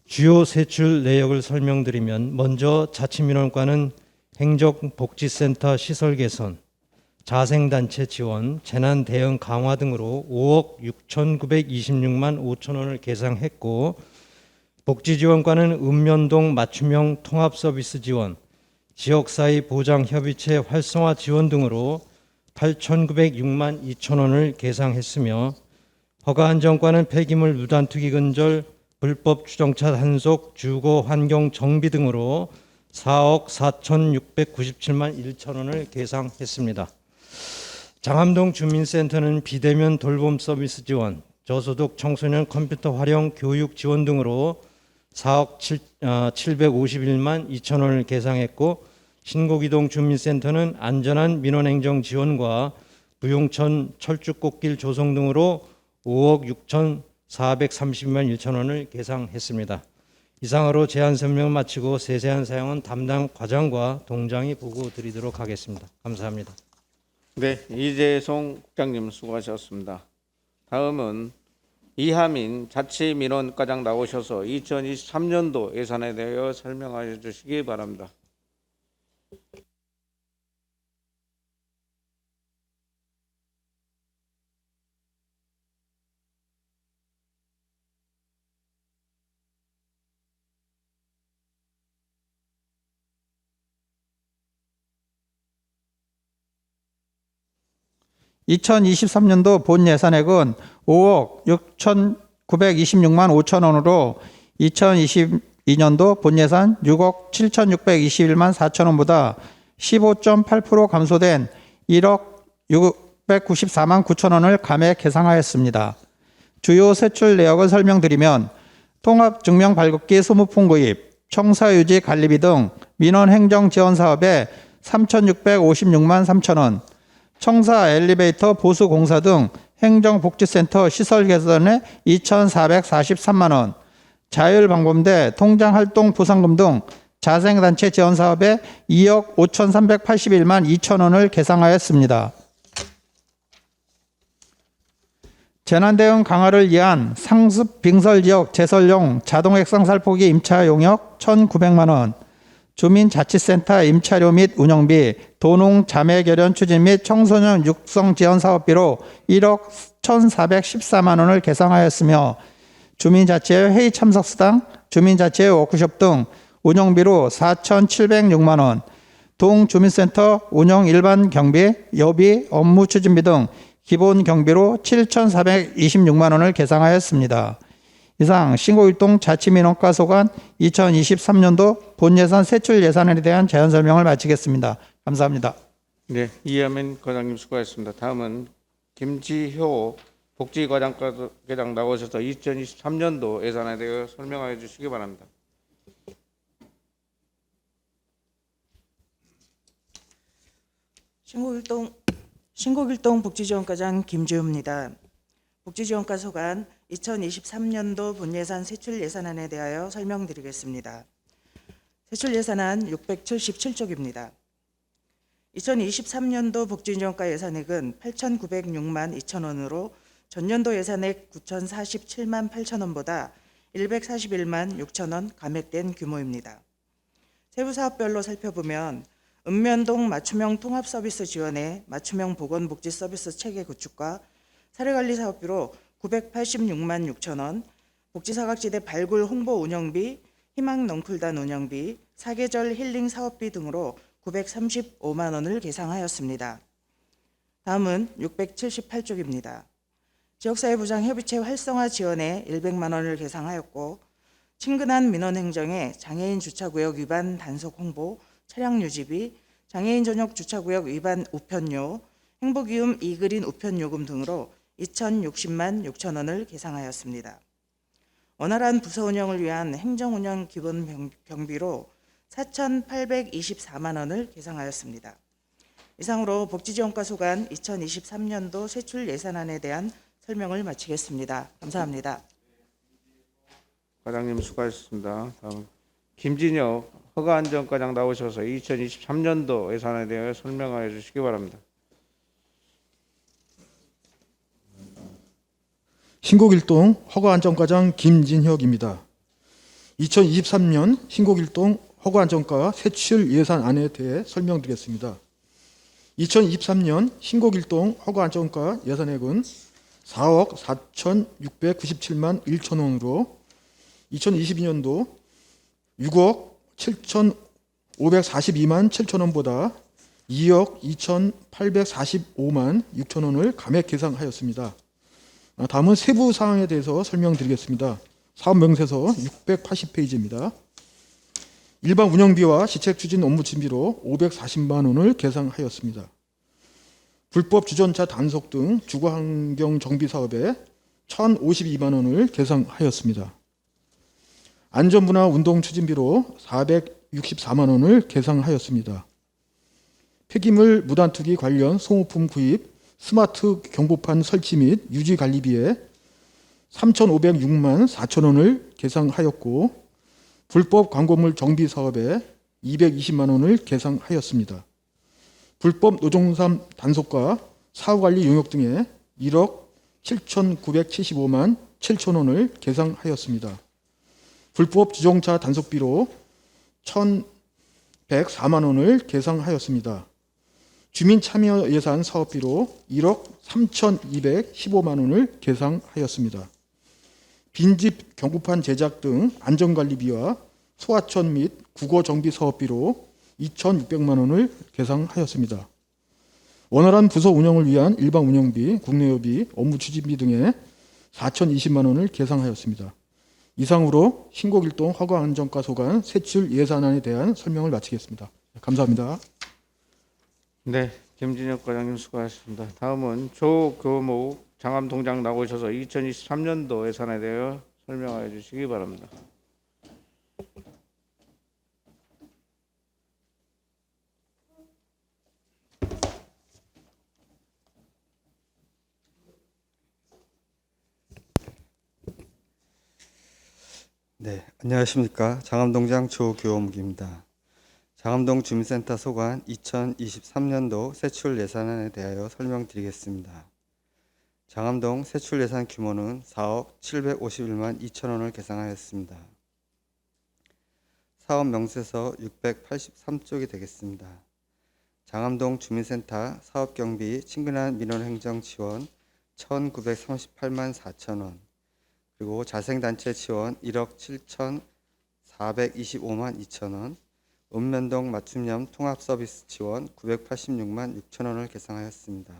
주요 세출 내역을 설명드리면, 먼저 자치민원과는 행정복지센터 시설 개선, 자생단체 지원, 재난 대응 강화 등으로 5억 6,926만 5천 원을 계상했고, 복지지원과는 읍면동 맞춤형 통합서비스 지원, 지역사회 보장협의체 활성화 지원 등으로 8,906만 2천 원을 계상했으며, 허가안전과는 폐기물 무단투기 근절, 불법 주정차 단속, 주거 환경 정비 등으로 4억 4,697만 1천 원을 계상했습니다. 장암동 주민센터는 비대면 돌봄 서비스 지원, 저소득 청소년 컴퓨터 활용 교육 지원 등으로 4억 751만 2천 원을 계상했고, 신곡이동 주민센터는 안전한 민원행정 지원과 부용천 철쭉꽃길 조성 등으로 5억 6,430만 1천 원을 계상했습니다. 이상으로 제안 설명을 마치고 세세한 사항은 담당 과장과 동장이 보고 드리도록 하겠습니다. 감사합니다. 네, 이재송 국장님 수고하셨습니다. 다음은 이하민 자치민원과장 나오셔서 2023년도 예산에 대하여 설명하여 주시기 바랍니다. (2023년도) 본 예산액은 5억 6,926만 5천 원으로 2022년도 본 예산 6억 7,621만 4천 원보다 15.8% 감소된 1억 694만 9천 원을 감액 계상하였습니다. 주요 세출 내역을 설명드리면 통합증명 발급기 소모품 구입, 청사유지 관리비 등 민원 행정 지원 사업에 3,656만 3천 원, 청사 엘리베이터 보수 공사 등 행정복지센터 시설 개선에 2,443만 원, 자율방범대 통장활동 보상금 등 자생단체 지원 사업에 2억 5,381만 2천 원을 계상하였습니다. 재난대응 강화를 위한 상습 빙설지역 제설용 자동액상살포기 임차 용역 1,900만 원, 주민자치센터 임차료 및 운영비, 도농 자매결연 추진 및 청소년 육성 지원 사업비로 1억 1,414만 원을 계상하였으며 주민자치회 회의 참석수당, 주민자치회 워크숍 등 운영비로 4,706만 원, 동주민센터 운영 일반 경비, 여비, 업무 추진비 등 기본 경비로 7,426만 원을 계상하였습니다. 이상 신고일동 자치민원과 소관 2023년도 본예산 세출 예산에 대한 제안 설명을 마치겠습니다. 감사합니다. 네, 이하민 과장님 수고하셨습니다. 다음은 김지효 복지과장 나오셔서 2023년도 예산에 대해 설명하여 주시기 바랍니다. 신곡일동 복지지원과장 김지우입니다. 복지지원과 소관 2023년도 본예산 세출 예산안에 대하여 설명드리겠습니다. 세출 예산안 677쪽입니다. 2023년도 복지지원과 예산액은 8,906만 2천 원으로 전년도 예산액 9,047만 8천 원보다 141만 6천 원 감액된 규모입니다. 세부 사업별로 살펴보면 읍면동 맞춤형 통합서비스 지원에 맞춤형 보건복지 서비스 체계 구축과 사례관리 사업비로 986만 6천 원, 복지사각지대 발굴 홍보 운영비, 희망 넝쿨단 운영비, 사계절 힐링 사업비 등으로 935만 원을 계상하였습니다. 다음은 678쪽입니다. 지역사회부장협의체 활성화 지원에 100만 원을 계상하였고 친근한 민원행정에 장애인 주차구역 위반 단속 홍보, 차량 유지비, 장애인 전용 주차구역 위반 우편료, 행복이움 이그린 우편요금 등으로 2,060만 6천 원을 계상하였습니다. 원활한 부서 운영을 위한 행정운영 기본 경비로 4,824만 원을 계상하였습니다. 이상으로 복지지원과 소관 2023년도 세출 예산안에 대한 설명을 마치겠습니다. 감사합니다. 과장님 수고하셨습니다. 다음 김진혁 허가안전과장 나오셔서 2023년도 예산에 대해 설명하여 주시기 바랍니다. 신곡일동 허가안전과장 김진혁입니다. 2023년 신곡일동 허가안전과 세출 예산안에 대해 설명드리겠습니다. 2023년 신곡일동 허가안전과 예산액은 4억 4,697만 1천 원으로 2022년도 6억 7,542만 7천 원보다 2억 2,845만 6천 원을 감액 계상하였습니다. 다음은 세부 사항에 대해서 설명드리겠습니다. 사업명세서 680페이지입니다. 일반 운영비와 시책 추진 업무 추진비로 540만 원을 계상하였습니다. 불법 주전차 단속 등 주거환경 정비 사업에 1,052만 원을 계상하였습니다. 안전문화 운동 추진비로 464만 원을 계상하였습니다. 폐기물 무단 투기 관련 소모품 구입, 스마트 경보판 설치 및 유지 관리비에 3,506만 4천 원을 계상하였고 불법 광고물 정비 사업에 220만 원을 계상하였습니다. 불법 노동삼 단속과 사후관리 용역 등에 1억 7,975만 7천 원을 계상하였습니다. 불법 주정차 단속비로 1,104만 원을 계상하였습니다. 주민 참여 예산 사업비로 1억 3,215만 원을 계상하였습니다. 빈집 경구판 제작 등 안전관리비와 소하천 및 국어 정비 사업비로 2,600만 원을 계상하였습니다. 원활한 부서 운영을 위한 일반 운영비, 국내여비, 업무 추진비 등에 4,020만 원을 계상하였습니다. 이상으로 신곡일동 허가안전과 소관 세출 예산안에 대한 설명을 마치겠습니다. 감사합니다. 네, 김진혁 과장님 수고하셨습니다. 다음은 조교목 장암동장 나오셔서 2023년도 예산에 대해 설명해 주시기 바랍니다. 네, 안녕하십니까. 장암동장 조교목입니다. 장암동 주민센터 소관 2023년도 세출 예산안에 대하여 설명드리겠습니다. 장암동 세출 예산 규모는 4억 751만 2천 원을 계상하였습니다. 사업 명세서 683쪽이 되겠습니다. 장암동 주민센터 사업경비 친근한 민원행정 지원 1,938만 4천 원, 그리고 자생단체 지원 1억 7,425만 2천 원, 읍면동 맞춤형 통합서비스 지원 986만 6천 원을 계상하였습니다.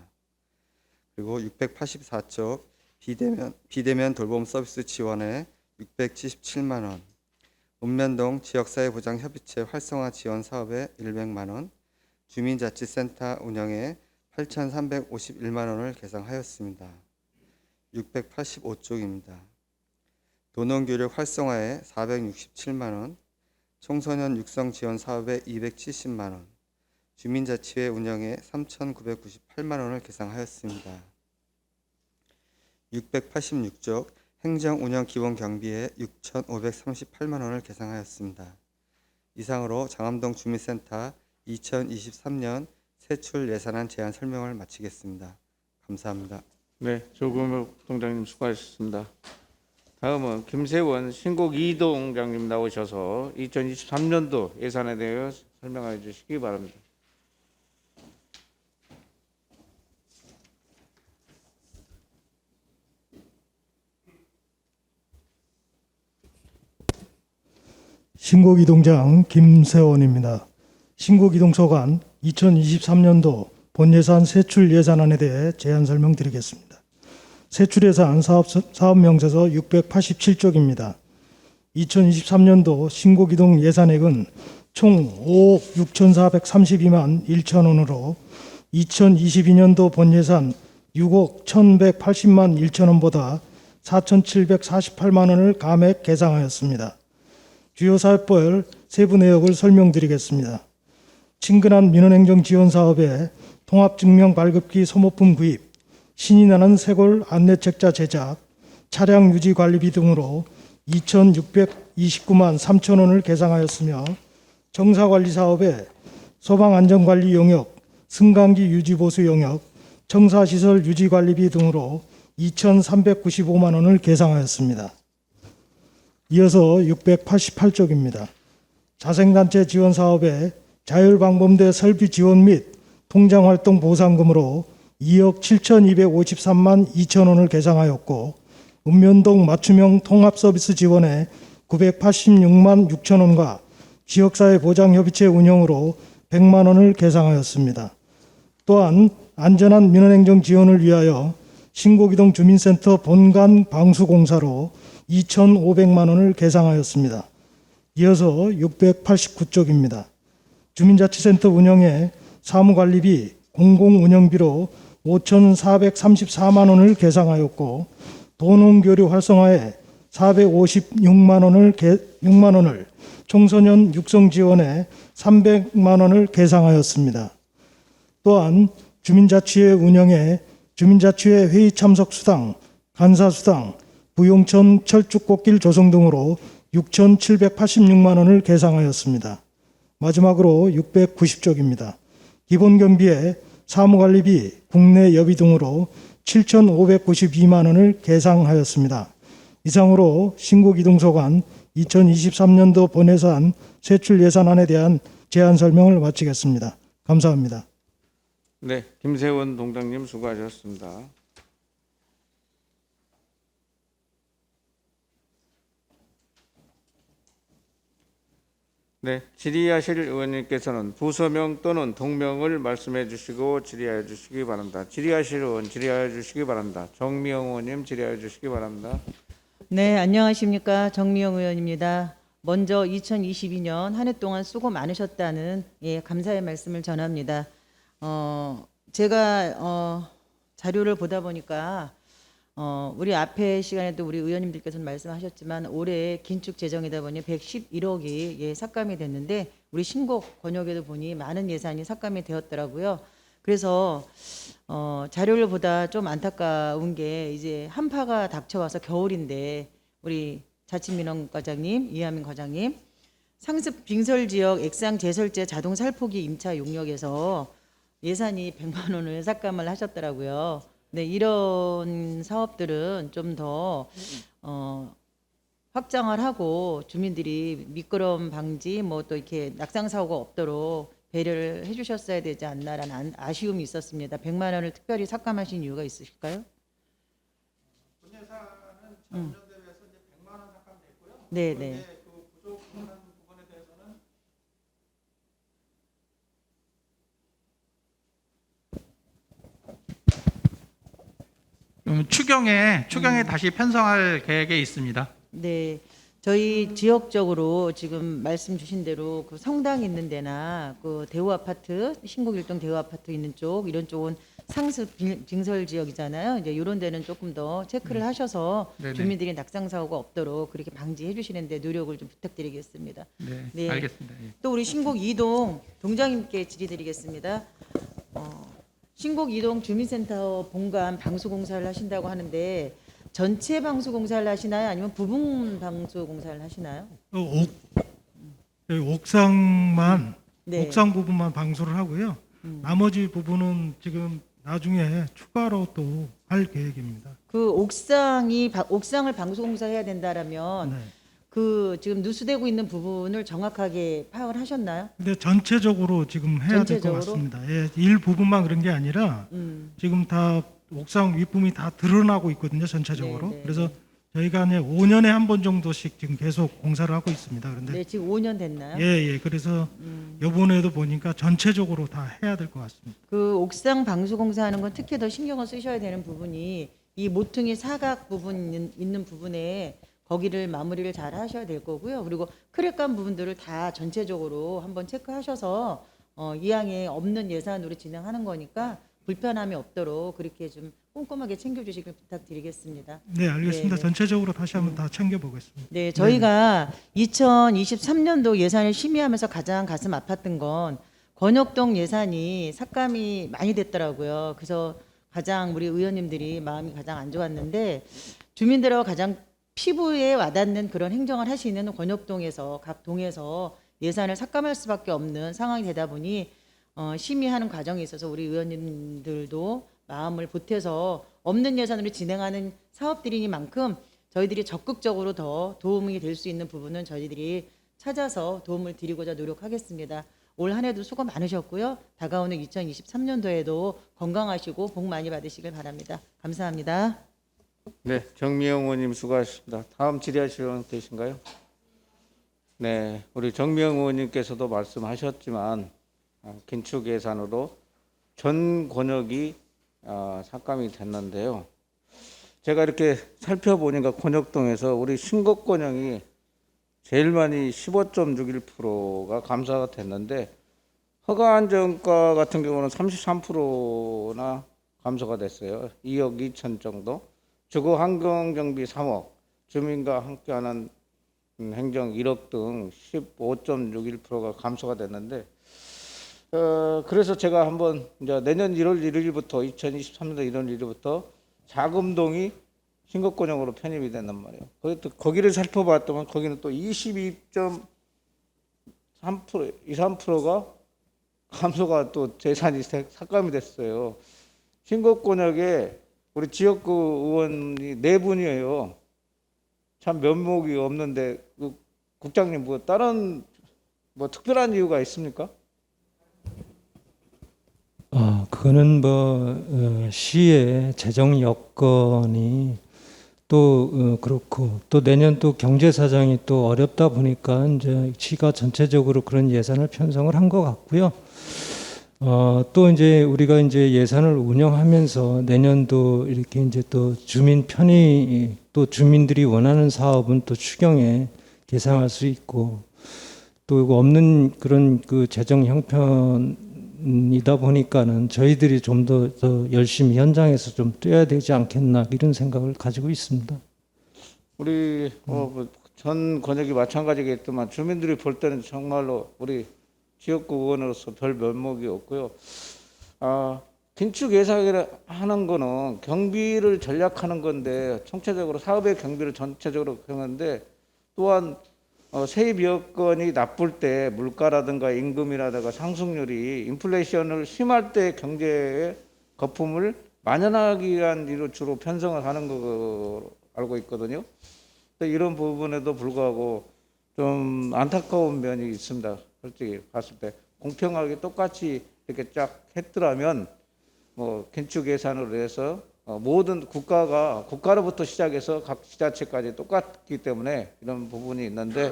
그리고 684쪽 비대면 돌봄 서비스 지원에 677만 원, 읍면동 지역사회보장협의체 활성화 지원 사업에 100만 원, 주민자치센터 운영에 8,351만 원을 계상하였습니다. 685쪽입니다. 도농교육 활성화에 467만 원, 청소년 육성 지원 사업에 270만 원, 주민자치회 운영에 3,998만 원을 계상하였습니다. 686쪽 행정 운영 기본 경비에 6,538만 원을 계상하였습니다. 이상으로 장암동 주민센터 2023년 세출 예산안 제안 설명을 마치겠습니다. 감사합니다. 네, 조교목 동장님 수고하셨습니다. 다음은 김세원 신곡 2동장님 나오셔서 2023년도 예산에 대해 설명해 주시기 바랍니다. 신곡이동장 김세원입니다. 신곡이동소관 2023년도 본예산 세출 예산안에 대해 제안 설명드리겠습니다. 세출예산 사업명세서 687쪽입니다. 2023년도 신곡이동 예산액은 총 5억 6,432만 1천 원으로 2022년도 본예산 6억 1,180만 1천 원보다 4,748만 원을 감액 계상하였습니다. 주요 사업별 세부 내역을 설명드리겠습니다. 친근한 민원행정 지원 사업에 통합증명 발급기 소모품 구입, 신이 나는 쇄골 안내책자 제작, 차량 유지 관리비 등으로 2,629만 3천 원을 계상하였으며 정사관리 사업에 소방안전관리 용역, 승강기 유지보수 용역, 청사시설 유지관리비 등으로 2,395만 원을 계상하였습니다. 이어서 688쪽입니다. 자생단체 지원 사업에 자율방범대 설비 지원 및 통장활동 보상금으로 2억 7,253만 2천 원을 계상하였고 읍면동 맞춤형 통합서비스 지원에 986만 6천 원과 지역사회보장협의체 운영으로 100만 원을 계상하였습니다. 또한 안전한 민원행정 지원을 위하여 신곡이동 주민센터 본관 방수공사로 2,500만 원을 계상하였습니다. 이어서 689쪽입니다. 주민자치센터 운영에 사무관리비, 공공운영비로 5,434만 원을 계상하였고 도농교류 활성화에 456만 원을 청소년 육성 지원에 300만 원을 계상하였습니다. 또한 주민자치회 운영에 주민자치회 회의 참석 수당, 간사 수당, 부용천 철쭉꽃길 조성 등으로 6,786만 원을 계상하였습니다. 마지막으로 690쪽입니다. 기본경비에 사무관리비, 국내 여비 등으로 7,592만 원을 계상하였습니다. 이상으로 신곡이동소관 2023년도 본예산 세출 예산안에 대한 제안 설명을 마치겠습니다. 감사합니다. 네, 김세원 동장님 수고하셨습니다. 네, 질의하실 의원님께서는 부서명 또는 동명을 말씀해 주시고 질의하여 주시기 바랍니다. 질의하실 의원 질의하여 주시기 바랍니다. 정미영 의원님 질의하여 주시기 바랍니다. 네, 안녕하십니까. 정미영 의원입니다. 먼저 2022년 한 해 동안 수고 많으셨다는 감사의 말씀을 전합니다. 제가 자료를 보다 보니까 우리 앞에 시간에도 우리 의원님들께서는 말씀하셨지만 올해 긴축 재정이다 보니 111억이 삭감이 됐는데 우리 신곡 권역에도 보니 많은 예산이 삭감이 되었더라고요. 그래서 자료를 보다 좀 안타까운 게 이제 한파가 닥쳐와서 겨울인데 우리 자치민원 과장님, 이하민 과장님 상습 빙설 지역 액상 제설제 자동 살포기 임차 용역에서 예산이 100만 원을 삭감을 하셨더라고요. 네, 이런 사업들은 좀 더 확장을 하고 주민들이 미끄럼 방지 뭐 또 이렇게 낙상 사고가 없도록 배려를 해주셨어야 되지 않나라는 아쉬움이 있었습니다. 100만 원을 특별히 삭감하신 이유가 있으실까요? 본예산은 전년 대비해서 이제 100만 원 삭감됐고요. 네네. 그 부족한 부분에 대해서는 추경에 다시 편성할 계획에 있습니다. 네, 저희 지역적으로 지금 말씀 주신 대로 그 성당 있는 데나 그 대우 아파트, 신곡 일동 대우 아파트 있는 쪽 이런 쪽은 상습 빙설 지역이잖아요. 이제 이런 데는 조금 더 체크를 하셔서 네네. 주민들이 낙상 사고가 없도록 그렇게 방지해 주시는데 노력을 좀 부탁드리겠습니다. 네, 알겠습니다. 예. 또 우리 신곡 이동 동장님께 질의드리겠습니다. 신곡 이동 주민센터 본관 방수공사를 하신다고 하는데 전체 방수공사를 하시나요? 아니면 부분 방수공사를 하시나요? 옥상만 네. 옥상 부분만 방수를 하고요. 나머지 부분은 지금 나중에 추가로 또 할 계획입니다. 그 옥상을 방수공사해야 된다라면 네. 그 지금 누수되고 있는 부분을 정확하게 파악을 하셨나요? 근데 전체적으로 지금 해야 될 것 전체적으로? 같습니다. 예, 일부분만 그런 게 아니라 지금 다 옥상 윗부분이 다 드러나고 있거든요, 전체적으로. 네, 네, 그래서 저희가 5년에 한 번 정도씩 지금 계속 공사를 하고 있습니다. 그런데 네, 지금 5년 됐나요? 예, 그래서 이번에도 보니까 전체적으로 다 해야 될 것 같습니다. 그 옥상 방수 공사하는 건 특히 더 신경을 쓰셔야 되는 부분이 이 모퉁이 사각 부분 있는 부분에 거기를 마무리를 잘 하셔야 될 거고요. 그리고 크랙간 부분들을 다 전체적으로 한번 체크하셔서 이항에 없는 예산으로 진행하는 거니까 불편함이 없도록 그렇게 좀 꼼꼼하게 챙겨주시길 부탁드리겠습니다. 네, 알겠습니다. 네, 네. 전체적으로 다시 한번 다 챙겨보겠습니다. 네, 저희가 2023년도 예산을 심의하면서 가장 가슴 아팠던 건 권역동 예산이 삭감이 많이 됐더라고요. 그래서 가장 우리 의원님들이 마음이 가장 안 좋았는데 주민들하고 가장 피부에 와닿는 그런 행정을 하시는 권역동에서 각 동에서 예산을 삭감할 수밖에 없는 상황이 되다 보니 심의하는 과정에 있어서 우리 의원님들도 마음을 보태서 없는 예산으로 진행하는 사업들이니만큼 저희들이 적극적으로 더 도움이 될 수 있는 부분은 저희들이 찾아서 도움을 드리고자 노력하겠습니다. 올 한 해도 수고 많으셨고요. 다가오는 2023년도에도 건강하시고 복 많이 받으시길 바랍니다. 감사합니다. 네, 정미영 의원님 수고하셨습니다. 다음 질의하실 의원 계신가요? 네, 우리 정미영 의원님께서도 말씀하셨지만 긴축 예산으로 전 권역이 삭감이 됐는데요. 제가 이렇게 살펴보니까 권역동에서 우리 신곡 권역이 제일 많이 15.61%가 감사가 됐는데 허가안전가 같은 경우는 33%나 감소가 됐어요. 2억 2천 정도. 주거 환경정비 3억, 주민과 함께하는 행정 1억 등 15.61%가 감소가 됐는데 그래서 제가 한번 이제 내년 1월 1일부터 2023년도 1월 1일부터 자금동이 신곡권역으로 편입이 된단 말이에요. 거기를 살펴봤더니 거기는 또 22.3%, 23%가 감소가 또 재산이 삭감이 됐어요. 신곡권역에 우리 지역구 의원이 4분이에요. 참 면목이 없는데 국장님 뭐 다른 뭐 특별한 이유가 있습니까? 그거는 시의 재정 여건이 또 그렇고 또 내년 또 경제 사정이 또 어렵다 보니까 이제 시가 전체적으로 그런 예산을 편성을 한 것 같고요. 또 이제 우리가 이제 예산을 운영하면서 내년도 이렇게 이제 또 주민 편의 또 주민들이 원하는 사업은 또 추경에 계상할 수 있고 또 이거 없는 그런 그 재정 형편이다 보니까는 저희들이 좀 더 열심히 현장에서 좀 뛰어야 되지 않겠나 이런 생각을 가지고 있습니다. 우리 전 권역이 마찬가지겠지만 주민들이 볼 때는 정말로 우리 지역구 의원으로서 별 면목이 없고요. 긴축 예산을 하는 거는 경비를 전략하는 건데 총체적으로 사업의 경비를 전체적으로 하는데 또한 세입 여건이 나쁠 때 물가라든가 임금이라든가 상승률이 인플레이션을 심할 때 경제의 거품을 만연하기 위한 일로 주로 편성을 하는 거 알고 있거든요. 이런 부분에도 불구하고 좀 안타까운 면이 있습니다. 솔직히 봤을 때 공평하게 똑같이 이렇게 쫙 했더라면 뭐 긴축 예산으로 해서 모든 국가로부터 시작해서 각 지자체까지 똑같기 때문에 이런 부분이 있는데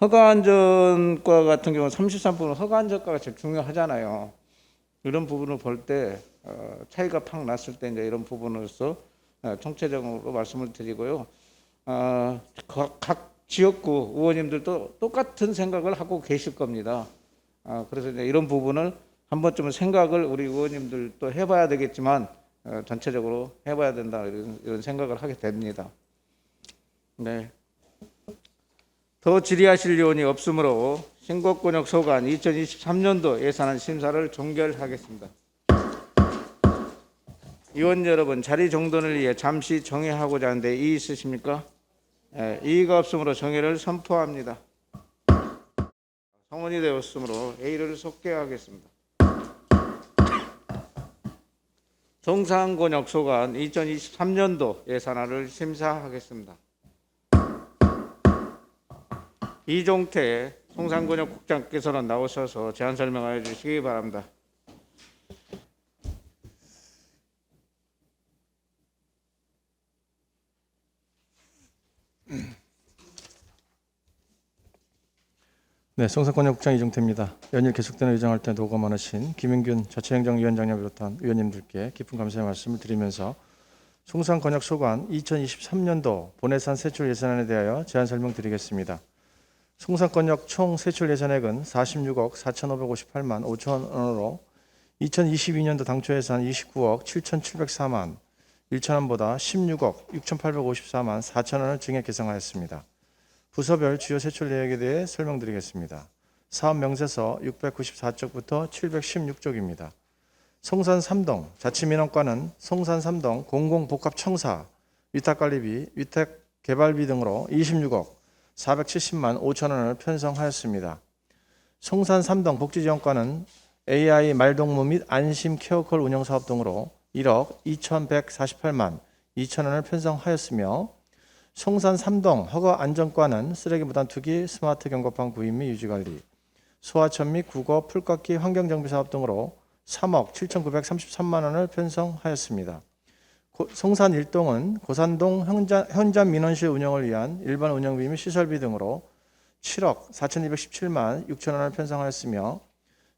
허가안전과 같은 경우는 33%는 허가안전가가 제일 중요하잖아요. 이런 부분을 볼 때 차이가 팍 났을 때 이제 이런 부분으로서 총체적으로 말씀을 드리고요. 각 지역구 의원님들도 똑같은 생각을 하고 계실 겁니다. 그래서 이제 이런 부분을 한 번쯤은 생각을 우리 의원님들도 해봐야 되겠지만 전체적으로 해봐야 된다 이런 생각을 하게 됩니다. 네. 더 질의하실 요원이 없으므로 신곡권역 소관 2023년도 예산안 심사를 종결하겠습니다. 의원 여러분, 자리 정돈을 위해 잠시 정회하고자 하는데 이의 있으십니까? 네, 이의가 없으므로 정회를 선포합니다. 성원이 되었으므로 A를 속개하겠습니다. 송산권역 소관 2023년도 예산안을 심사하겠습니다. 이종태 송산권역 국장께서는 나오셔서 제안 설명하여 주시기 바랍니다. 네, 송산권역 국장 이종태입니다. 연일 계속되는 의정할 때 노고 많으신 김인균 자치행정위원장님 비롯한 의원님들께 깊은 감사의 말씀을 드리면서 송산권역 소관 2023년도 본예산 세출 예산안에 대하여 제안 설명드리겠습니다. 송산권역 총 세출 예산액은 46억 4,558만 5천 원으로 2022년도 당초 예산 29억 7,704만 1천 원보다 16억 6,854만 4천 원을 증액 계상하였습니다. 부서별 주요 세출 내역에 대해 설명드리겠습니다. 사업 명세서 694쪽부터 716쪽입니다. 송산 3동 자치민원과는 송산 3동 공공복합청사 위탁관리비, 위탁개발비 등으로 26억 470만 5천 원을 편성하였습니다. 송산 3동 복지지원과는 AI 말동무 및 안심 케어콜 운영사업 등으로 1억 2,148만 2천 원을 편성하였으며 송산 3동 허가안전과는 쓰레기 무단 투기, 스마트 경고판 구입 및 유지관리, 소하천 및 국어, 풀깎이 환경정비사업 등으로 3억 7,933만 원을 편성하였습니다. 송산 1동은 고산동 현장 민원실 운영을 위한 일반 운영비 및 시설비 등으로 7억 4,217만 6천 원을 편성하였으며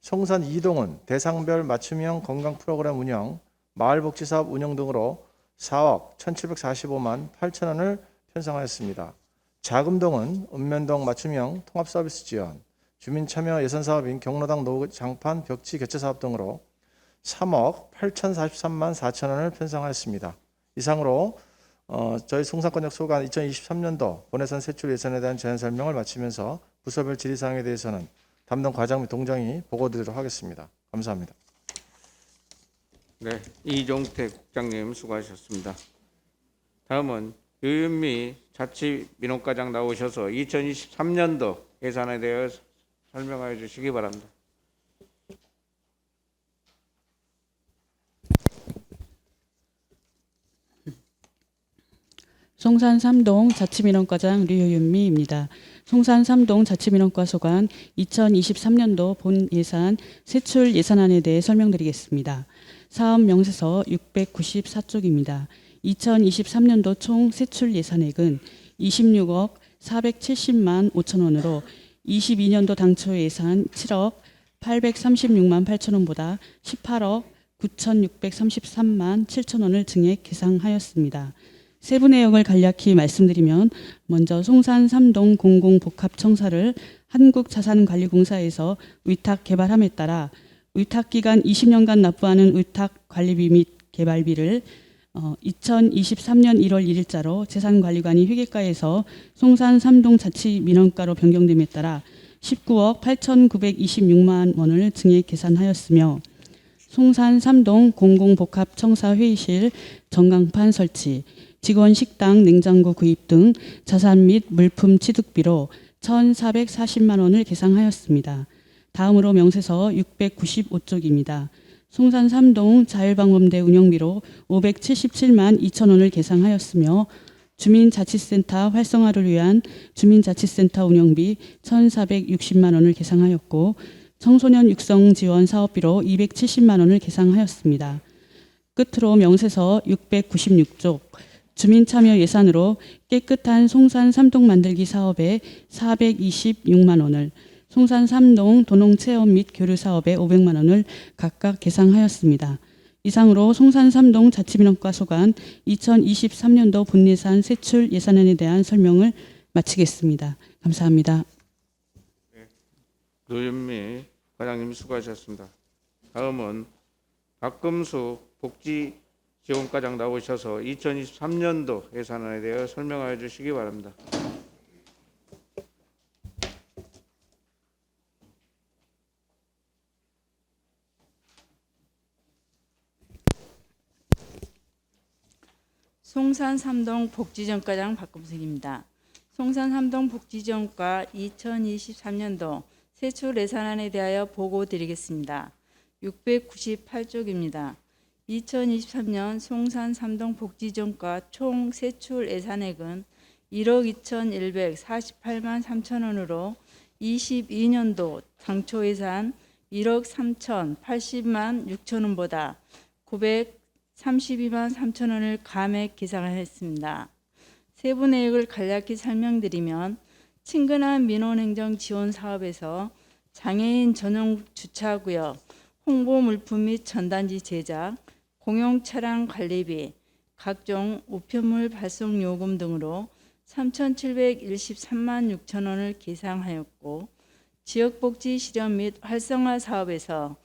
송산 2동은 대상별 맞춤형 건강 프로그램 운영, 마을복지사업 운영 등으로 4억 1,745만 8천 원을 편성하였습니다. 자금동은 읍면동 맞춤형 통합서비스 지원, 주민참여 예산사업인 경로당 노후 장판 벽지 개최사업 등으로 3억 8,043만 4천 원을 편성하였습니다. 이상으로 저희 송산권역 소관 2023년도 본예산 세출 예산에 대한 제안 설명을 마치면서 부서별 질의사항에 대해서는 담당 과장 및 동장이 보고드리도록 하겠습니다. 감사합니다. 네, 이종태 국장님 수고하셨습니다. 다음은 유윤미 자치민원과장 나오셔서 2023년도 예산에 대해 설명해 주시기 바랍니다. 송산 3동 자치민원과장 류윤미입니다. 송산 3동 자치민원과 소관 2023년도 본 예산 세출 예산안에 대해 설명드리겠습니다. 사업 명세서 694쪽입니다. 2023년도 총 세출 예산액은 26억 470만 5천 원으로 22년도 당초 예산 7억 836만 8천 원보다 18억 9,633만 7천 원을 증액 계상하였습니다. 세부 내역을 간략히 말씀드리면 먼저 송산 3동 공공복합청사를 한국자산관리공사에서 위탁 개발함에 따라 위탁기간 20년간 납부하는 위탁관리비 및 개발비를 2023년 1월 1일자로 재산관리관이 회계과에서 송산 3동 자치민원과로 변경됨에 따라 19억 8,926만 원을 증액 계산하였으며 송산 3동 공공복합청사 회의실 전광판 설치, 직원 식당, 냉장고 구입 등 자산 및 물품 취득비로 1,440만 원을 계상하였습니다. 다음으로 명세서 695쪽입니다. 송산 3동 자율방범대 운영비로 577만 2천 원을 계상하였으며 주민자치센터 활성화를 위한 주민자치센터 운영비 1,460만 원을 계상하였고 청소년 육성 지원 사업비로 270만 원을 계상하였습니다. 끝으로 명세서 696쪽 주민참여 예산으로 깨끗한 송산 3동 만들기 사업에 426만 원을, 송산 3동 도농체험 및 교류 사업에 500만 원을 각각 계상하였습니다. 이상으로 송산 3동 자치민원과 소관 2023년도 본예산 세출 예산안에 대한 설명을 마치겠습니다. 감사합니다. 노윤미 과장님 수고하셨습니다. 다음은 박금수 복지지원과장 나오셔서 2023년도 예산안에 대해 설명하여 주시기 바랍니다. 송산 3동 복지지원과장 박금숙입니다. 송산 3동 복지지원과 2023년도 세출 예산안에 대하여 보고 드리겠습니다. 698쪽입니다. 2023년 송산 3동 복지지원과 총 세출 예산액은 1억 2,148만 3천 원으로 22년도 당초 예산 1억 3,080만 6천 원보다 932만 3천 원을 감액 계상하였습니다. 세부 내역을 간략히 설명드리면 친근한 민원행정 지원 사업에서 장애인 전용 주차구역, 홍보 물품 및 전단지 제작, 공용 차량 관리비, 각종 우편물 발송 요금 등으로 3,713만 6천 원을 계상하였고 지역복지 실현 및 활성화 사업에서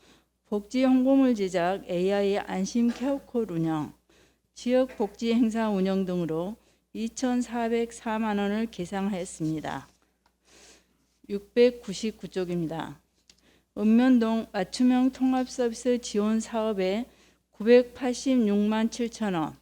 복지 홍보물 제작, AI 안심 케어콜 운영, 지역 복지 행사 운영 등으로 2,404만 원을 계상하였습니다. 699쪽입니다. 읍면동 맞춤형 통합서비스 지원 사업에 986만 7천 원,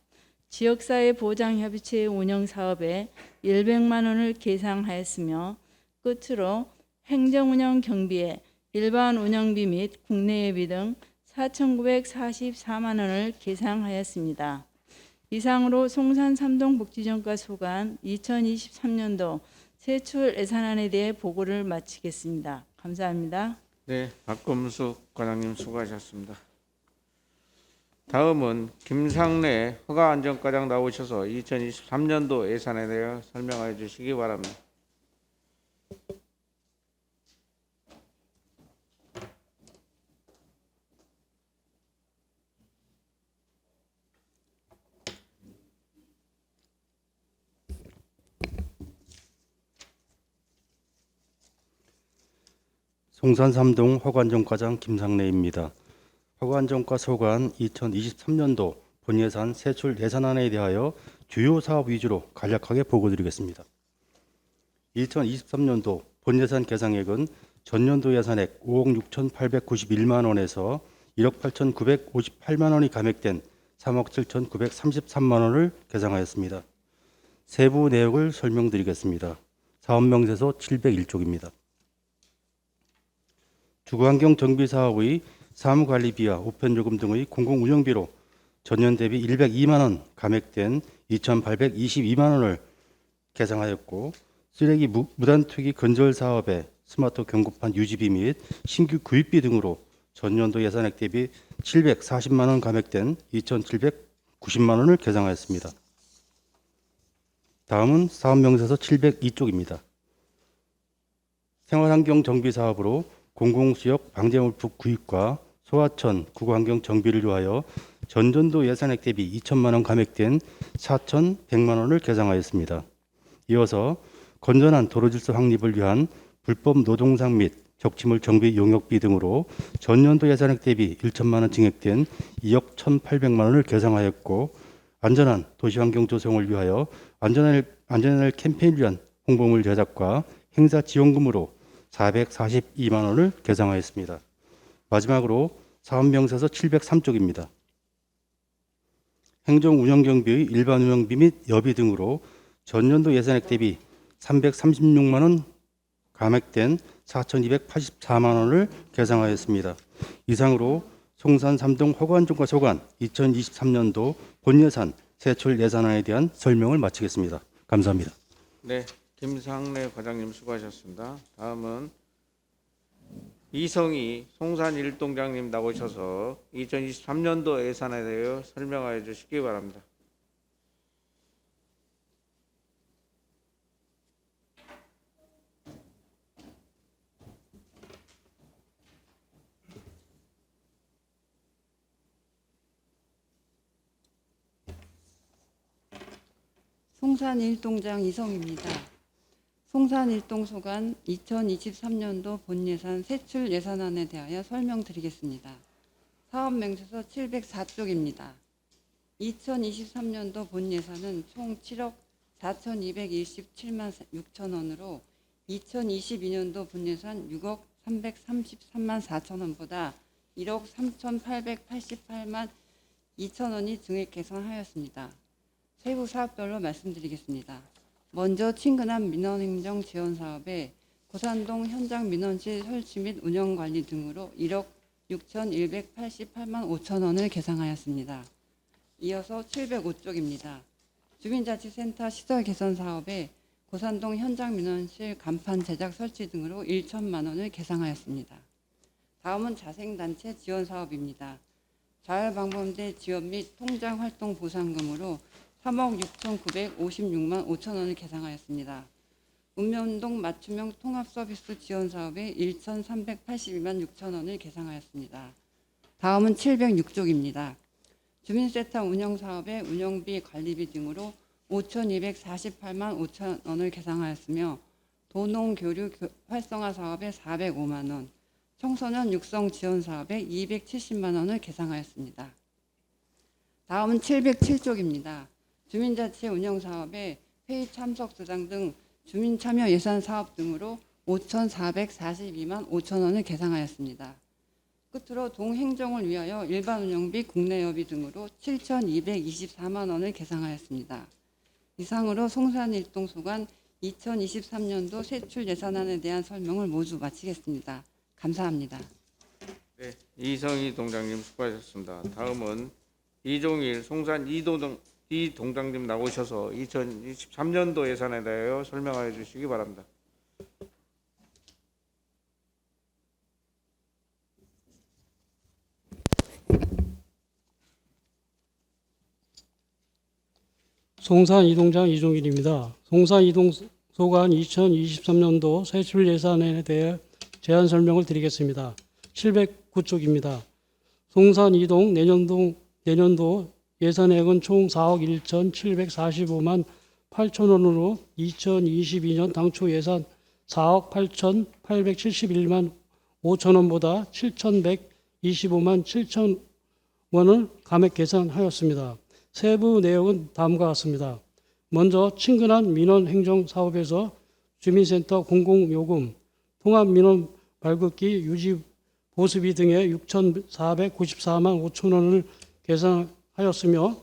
지역사회 보장협의체 운영 사업에 100만 원을 계상하였으며 끝으로 행정운영 경비에 일반 운영비 및 국내 예비 등 4,944만 원을 계상하였습니다. 이상으로 송산 3동 복지지원과 소관 2023년도 세출 예산안에 대해 보고를 마치겠습니다. 감사합니다. 네, 박금숙 과장님 수고하셨습니다. 다음은 김상래 허가안전과장 나오셔서 2023년도 예산에 대해 설명해 주시기 바랍니다. 송산 3동 허가안전과장 김상래입니다. 허가안전과 소관 2023년도 본예산 세출 예산안에 대하여 주요 사업 위주로 간략하게 보고드리겠습니다. 2023년도 본예산 계상액은 전년도 예산액 5억 6,891만 원에서 1억 8,958만 원이 감액된 3억 7,933만 원을 계상하였습니다. 세부 내역을 설명드리겠습니다. 사업명세서 701쪽입니다. 주거환경 정비 사업의 사무관리비와 우편요금 등의 공공운영비로 전년 대비 102만 원 감액된 2,822만 원을 계상하였고, 쓰레기 무단 투기 건절 사업의 스마트 경고판 유지비 및 신규 구입비 등으로 전년도 예산액 대비 740만 원 감액된 2,790만 원을 계상하였습니다. 다음은 사업명세서 702쪽입니다. 생활환경 정비 사업으로 공공수역 방제물품 구입과 소하천 구강환경 정비를 위하여 전년도 예산액 대비 2천만 원 감액된 4,100만 원을 계상하였습니다. 이어서 건전한 도로질서 확립을 위한 불법 노동상 및 적치물 정비 용역비 등으로 전년도 예산액 대비 1천만 원 증액된 2억 1,800만 원을 계상하였고, 안전한 도시환경 조성을 위하여 안전할 캠페인을 위한 홍보물 제작과 행사 지원금으로 442만 원을 계상하였습니다. 마지막으로 사업명세서 703쪽입니다. 행정운영경비의 일반 운영비 및 여비 등으로 전년도 예산액 대비 336만 원 감액된 4,284만 원을 계상하였습니다. 이상으로 송산 3동 허관중과 소관 2023년도 본예산 세출 예산안에 대한 설명을 마치겠습니다. 감사합니다. 네, 김상래 과장님 수고하셨습니다. 다음은 이성희 송산 1동장님 나오셔서 2023년도 예산에 대해 설명하여 주시기 바랍니다. 송산 1동장 이성입니다. 송산 1동 소관 2023년도 본예산 세출 예산안에 대하여 설명드리겠습니다. 사업명세서 704쪽입니다. 2023년도 본예산은 총 7억 4,227만 6천 원으로 2022년도 본예산 6억 333만 4천 원보다 1억 3,888만 2천 원이 증액 개선하였습니다. 세부 사업별로 말씀드리겠습니다. 먼저 친근한 민원행정 지원 사업에 고산동 현장 민원실 설치 및 운영관리 등으로 1억 6,188만 5천 원을 계상하였습니다. 이어서 705쪽입니다. 주민자치센터 시설 개선 사업에 고산동 현장 민원실 간판 제작 설치 등으로 1천만 원을 계상하였습니다. 다음은 자생단체 지원 사업입니다. 자율방범대 지원 및 통장 활동 보상금으로 3억 6,956만 5천 원을 계상하였습니다. 읍면동 맞춤형 통합서비스 지원 사업에 1,382만 6천 원을 계상하였습니다. 다음은 706쪽입니다. 주민센터 운영 사업에 운영비, 관리비 등으로 5,248만 5천 원을 계상하였으며, 도농교류 활성화 사업에 405만 원, 청소년 육성 지원 사업에 270만 원을 계상하였습니다. 다음은 707쪽입니다. 주민자치 운영사업에 회의 참석 수당 등 주민참여 예산 사업 등으로 5,442만 5천 원을 계상하였습니다. 끝으로 동행정을 위하여 일반 운영비, 국내여비 등으로 7,224만 원을 계상하였습니다. 이상으로 송산 1동 소관 2023년도 세출 예산안에 대한 설명을 모두 마치겠습니다. 감사합니다. 네, 이성희 동장님 수고하셨습니다. 다음은 이종일 송산 2 동장님 나오셔서 2023년도 예산에 대하여 설명하여 주시기 바랍니다. 송산 2동장 이종일입니다. 송산 2동 소관 2023년도 세출 예산에 대해 제안 설명을 드리겠습니다. 709쪽입니다. 송산 2동 내년도 예산액은 총 4억 1,745만 8천 원으로 2022년 당초 예산 4억 8,871만 5천 원보다 7,125만 7천 원을 감액 계산하였습니다. 세부 내용은 다음과 같습니다. 먼저 친근한 민원 행정 사업에서 주민센터 공공요금, 통합민원 발급기 유지 보수비 등의 6,494만 5천 원을 계산하였으며,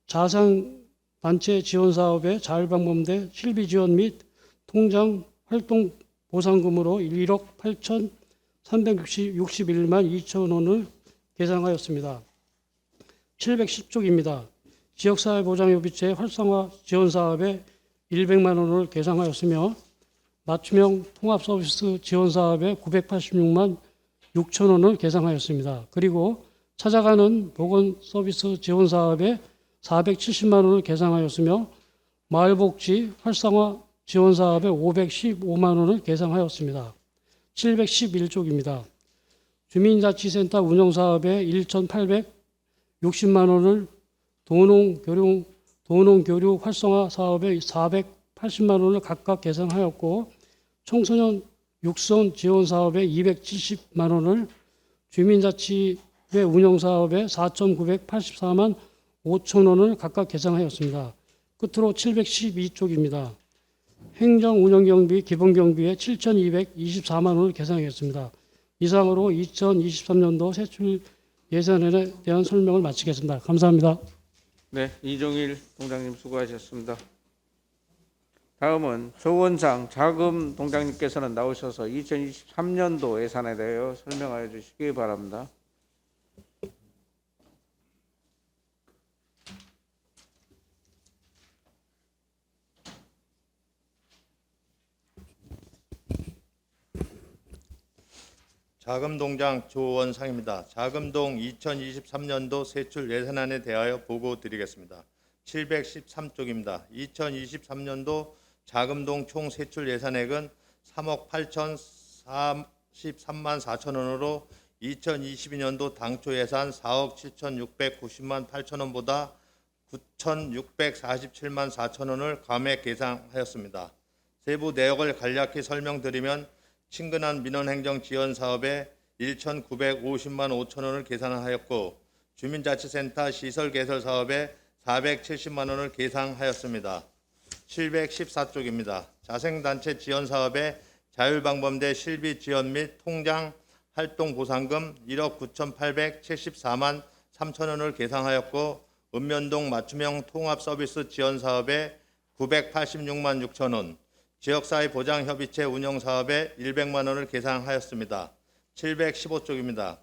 자산단체 지원사업의 자율방범대 실비지원 및 통장 활동 보상금으로 1억 8,361만 2천 원을 계산하였습니다. 710쪽입니다. 지역사회보장협의체 활성화 지원 사업에 100만 원을 계상하였으며 맞춤형 통합서비스 지원 사업에 986만 6천 원을 계상하였습니다. 그리고 찾아가는 보건서비스 지원 사업에 470만 원을 계상하였으며 마을복지 활성화 지원 사업에 515만 원을 계상하였습니다. 711쪽입니다. 주민자치센터 운영사업에 1,860만 원을 도농교류 활성화 사업에 480만 원을 각각 계상하였고 청소년 육성 지원 사업에 270만 원을 주민자치회 운영사업에 4,984만 5천 원을 각각 계상하였습니다. 끝으로 712쪽입니다. 행정운영경비 기본경비에 7,224만 원을 계상하였습니다. 이상으로 2023년도 세출 예산안에 대한 설명을 마치겠습니다. 감사합니다. 네, 이종일 동장님 수고하셨습니다. 다음은 조원상 자금 동장님께서는 나오셔서 2023년도 예산에 대하여 설명하여 주시기 바랍니다. 자금동장 조원상입니다. 자금동 2023년도 세출 예산안에 대하여 보고 드리겠습니다. 713쪽입니다. 2023년도 자금동 총 세출 예산액은 3억 8,043만 4천 원으로 2022년도 당초 예산 4억 7,690만 8천 원보다 9,647만 4천 원을 감액 계상하였습니다. 세부 내역을 간략히 설명드리면 친근한 민원행정 지원 사업에 1,950만 5천 원을 계산하였고 주민자치센터 시설 개설 사업에 470만 원을 계상하였습니다. 714쪽입니다. 자생단체 지원 사업에 자율방범대 실비 지원 및 통장 활동 보상금 1억 9,874만 3천 원을 계상하였고 읍면동 맞춤형 통합 서비스 지원 사업에 986만 6천 원, 지역사회보장협의체 운영사업에 100만 원을 계상하였습니다. 715쪽입니다.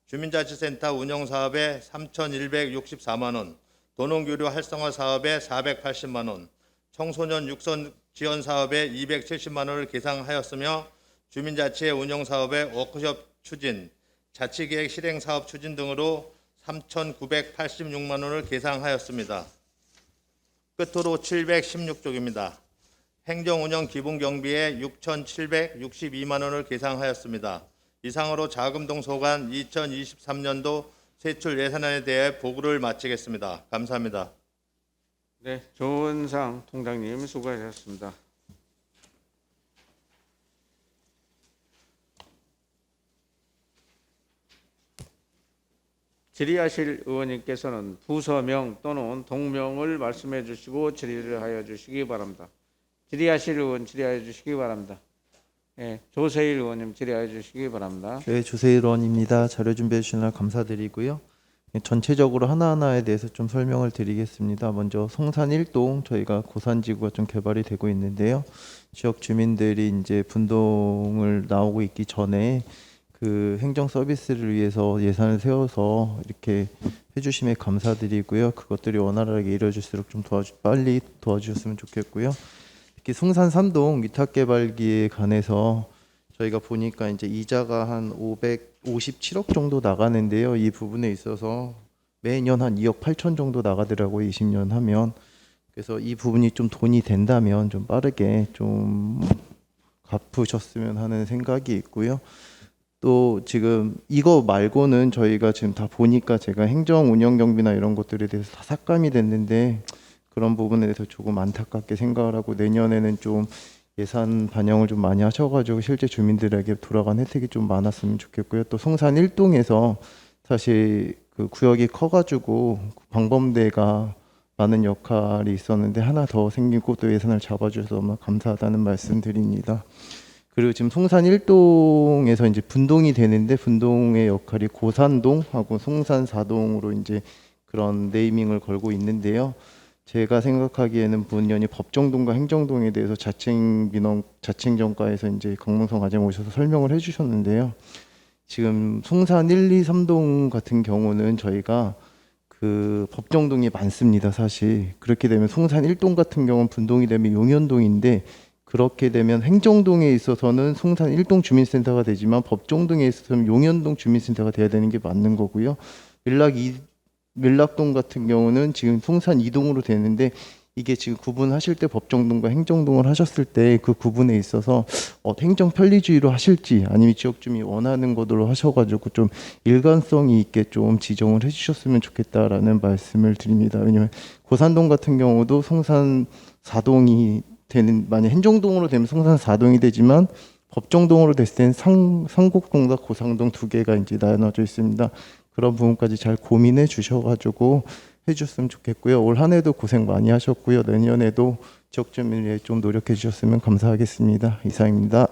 주민자치센터 운영사업에 3,164만 원, 도농교류 활성화 사업에 480만 원, 청소년 육성 지원 사업에 270만 원을 계상하였으며 주민자치회 운영사업에 워크숍 추진, 자치계획 실행사업 추진 등으로 3,986만 원을 계상하였습니다. 끝으로 716쪽입니다. 행정운영 기본경비에 6,762만 원을 계상하였습니다. 이상으로 자금동 소관 2023년도 세출 예산안에 대해 보고를 마치겠습니다. 감사합니다. 네, 조원상 통장님 수고하셨습니다. 질의하실 의원님께서는 부서명 또는 동명을 말씀해 주시고 질의를 하여 주시기 바랍니다. 질의하실 의원 질의하여 주시기 바랍니다. 네, 조세일 의원님 질의하여 주시기 바랍니다. 네, 조세일 의원입니다. 자료 준비해 주시느라 감사드리고요. 전체적으로 하나하나에 대해서 좀 설명을 드리겠습니다. 먼저 송산 1동 저희가 고산지구가 좀 개발이 되고 있는데요. 지역 주민들이 이제 분동을 나오고 있기 전에 그 행정 서비스를 위해서 예산을 세워서 이렇게 해주심에 감사드리고요. 그것들이 원활하게 이루어질수록 좀 빨리 도와주셨으면 좋겠고요. 특히 송산 3동 위탁개발기에 관해서 저희가 보니까 이제 이자가 한 557억 정도 나가는데요. 이 부분에 있어서 매년 한 2억 8천 정도 나가더라고요. 20년 하면. 그래서 이 부분이 좀 돈이 된다면 좀 빠르게 좀 갚으셨으면 하는 생각이 있고요. 또 지금 이거 말고는 저희가 지금 다 보니까 제가 행정 운영 경비나 이런 것들에 대해서 다 삭감이 됐는데 그런 부분에 대해서 조금 안타깝게 생각을 하고 내년에는 좀 예산 반영을 좀 많이 하셔가지고 실제 주민들에게 돌아간 혜택이 좀 많았으면 좋겠고요. 또 송산 1동에서 사실 그 구역이 커가지고 방범대가 많은 역할이 있었는데 하나 더 생기고 또 예산을 잡아주셔서 너무 감사하다는 말씀 드립니다. 그리고 지금 송산 1동에서 이제 분동이 되는데 분동의 역할이 고산동하고 송산 4동으로 이제 그런 네이밍을 걸고 있는데요. 제가 생각하기에는 분연히 법정동과 행정동에 대해서 자칭정과에서 이제 강문성 과장님 오셔서 설명을 해주셨는데요. 지금 송산 1, 2, 3동 같은 경우는 저희가 그 법정동이 많습니다. 사실 그렇게 되면 송산 1동 같은 경우는 분동이 되면 용현동인데 그렇게 되면 행정동에 있어서는 송산 1동 주민센터가 되지만 법정동에 있어서는 용현동 주민센터가 돼야 되는 게 맞는 거고요. 밀락동 같은 경우는 지금 송산 2동으로 되는데 이게 지금 구분하실 때 법정동과 행정동을 하셨을 때 그 구분에 있어서 행정 편리주의로 하실지 아니면 지역 주민이 원하는 것으로 하셔가지고 좀 일관성이 있게 좀 지정을 해주셨으면 좋겠다라는 말씀을 드립니다. 왜냐하면 고산동 같은 경우도 송산 4동이 되는, 만약 행정동으로 되면 송산 4동이 되지만 법정동으로 됐을 때는 상곡동과 고상동 두 개가 이제 나눠져 있습니다. 그런 부분까지 잘 고민해 주셔가지고 해주셨으면 좋겠고요. 올 한 해도 고생 많이 하셨고요. 내년에도 지역 주민을 위해 좀 노력해 주셨으면 감사하겠습니다. 이상입니다.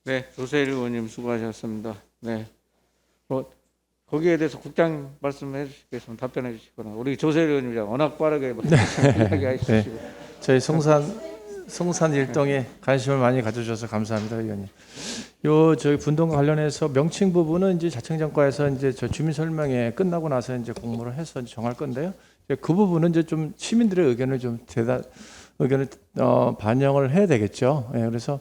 네, 조세일 의원님 수고하셨습니다. 네, 거기에 대해서 국장 말씀해 주시겠으면 답변해 주시거나 우리 조세일 의원님이 워낙 빠르게 이야기해 주시고. 네. 저희 송산 일동에 관심을 많이 가져주셔서 감사합니다, 의원님. 저희 분동과 관련해서 명칭 부분은 이제 자청정과에서 이제 저 주민 설명회 끝나고 나서 이제 공모를 해서 이제 정할 건데요. 그 부분은 이제 좀 시민들의 의견을 반영을 해야 되겠죠. 예, 그래서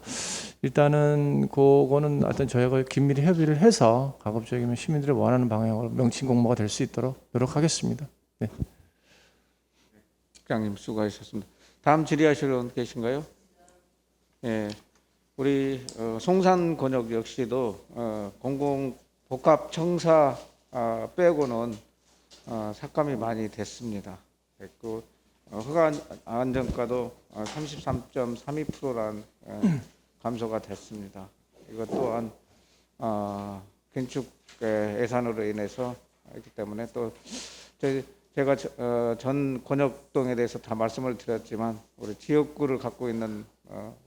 일단은 그거는 하여튼 저희가 긴밀히 협의를 해서 가급적이면 시민들이 원하는 방향으로 명칭 공모가 될 수 있도록 노력하겠습니다. 네. 국장님 수고하셨습니다. 다음 질의하실 분 계신가요? 예, 우리 송산 권역 역시도 공공 복합 청사 빼고는 삭감이 많이 됐습니다. 됐고 허가 안정가도 33.32%란 감소가 됐습니다. 이것 또한 건축 예산으로 인해서 있기 때문에 또 제가 전 권역동에 대해서 다 말씀을 드렸지만 우리 지역구를 갖고 있는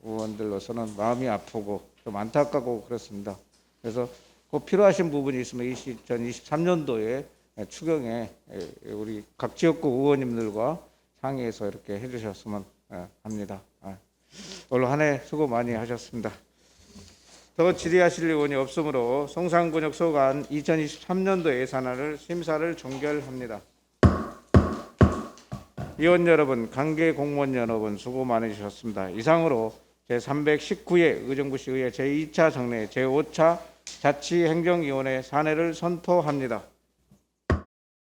의원들로서는 마음이 아프고 좀 안타깝고 그렇습니다. 그래서 꼭 필요하신 부분이 있으면 2023년도에 추경에 우리 각 지역구 의원님들과 상의해서 이렇게 해주셨으면 합니다. 올 한 해 수고 많이 하셨습니다. 더 질의하실 의원이 없으므로 송산권역 소관 2023년도 예산안을 심사를 종결합니다. 의원 여러분, 관계 공무원 여러분 수고 많으셨습니다. 이상으로 제319회 의정부시의회 제2차 정례 제5차 자치행정위원회 산회를 선포합니다.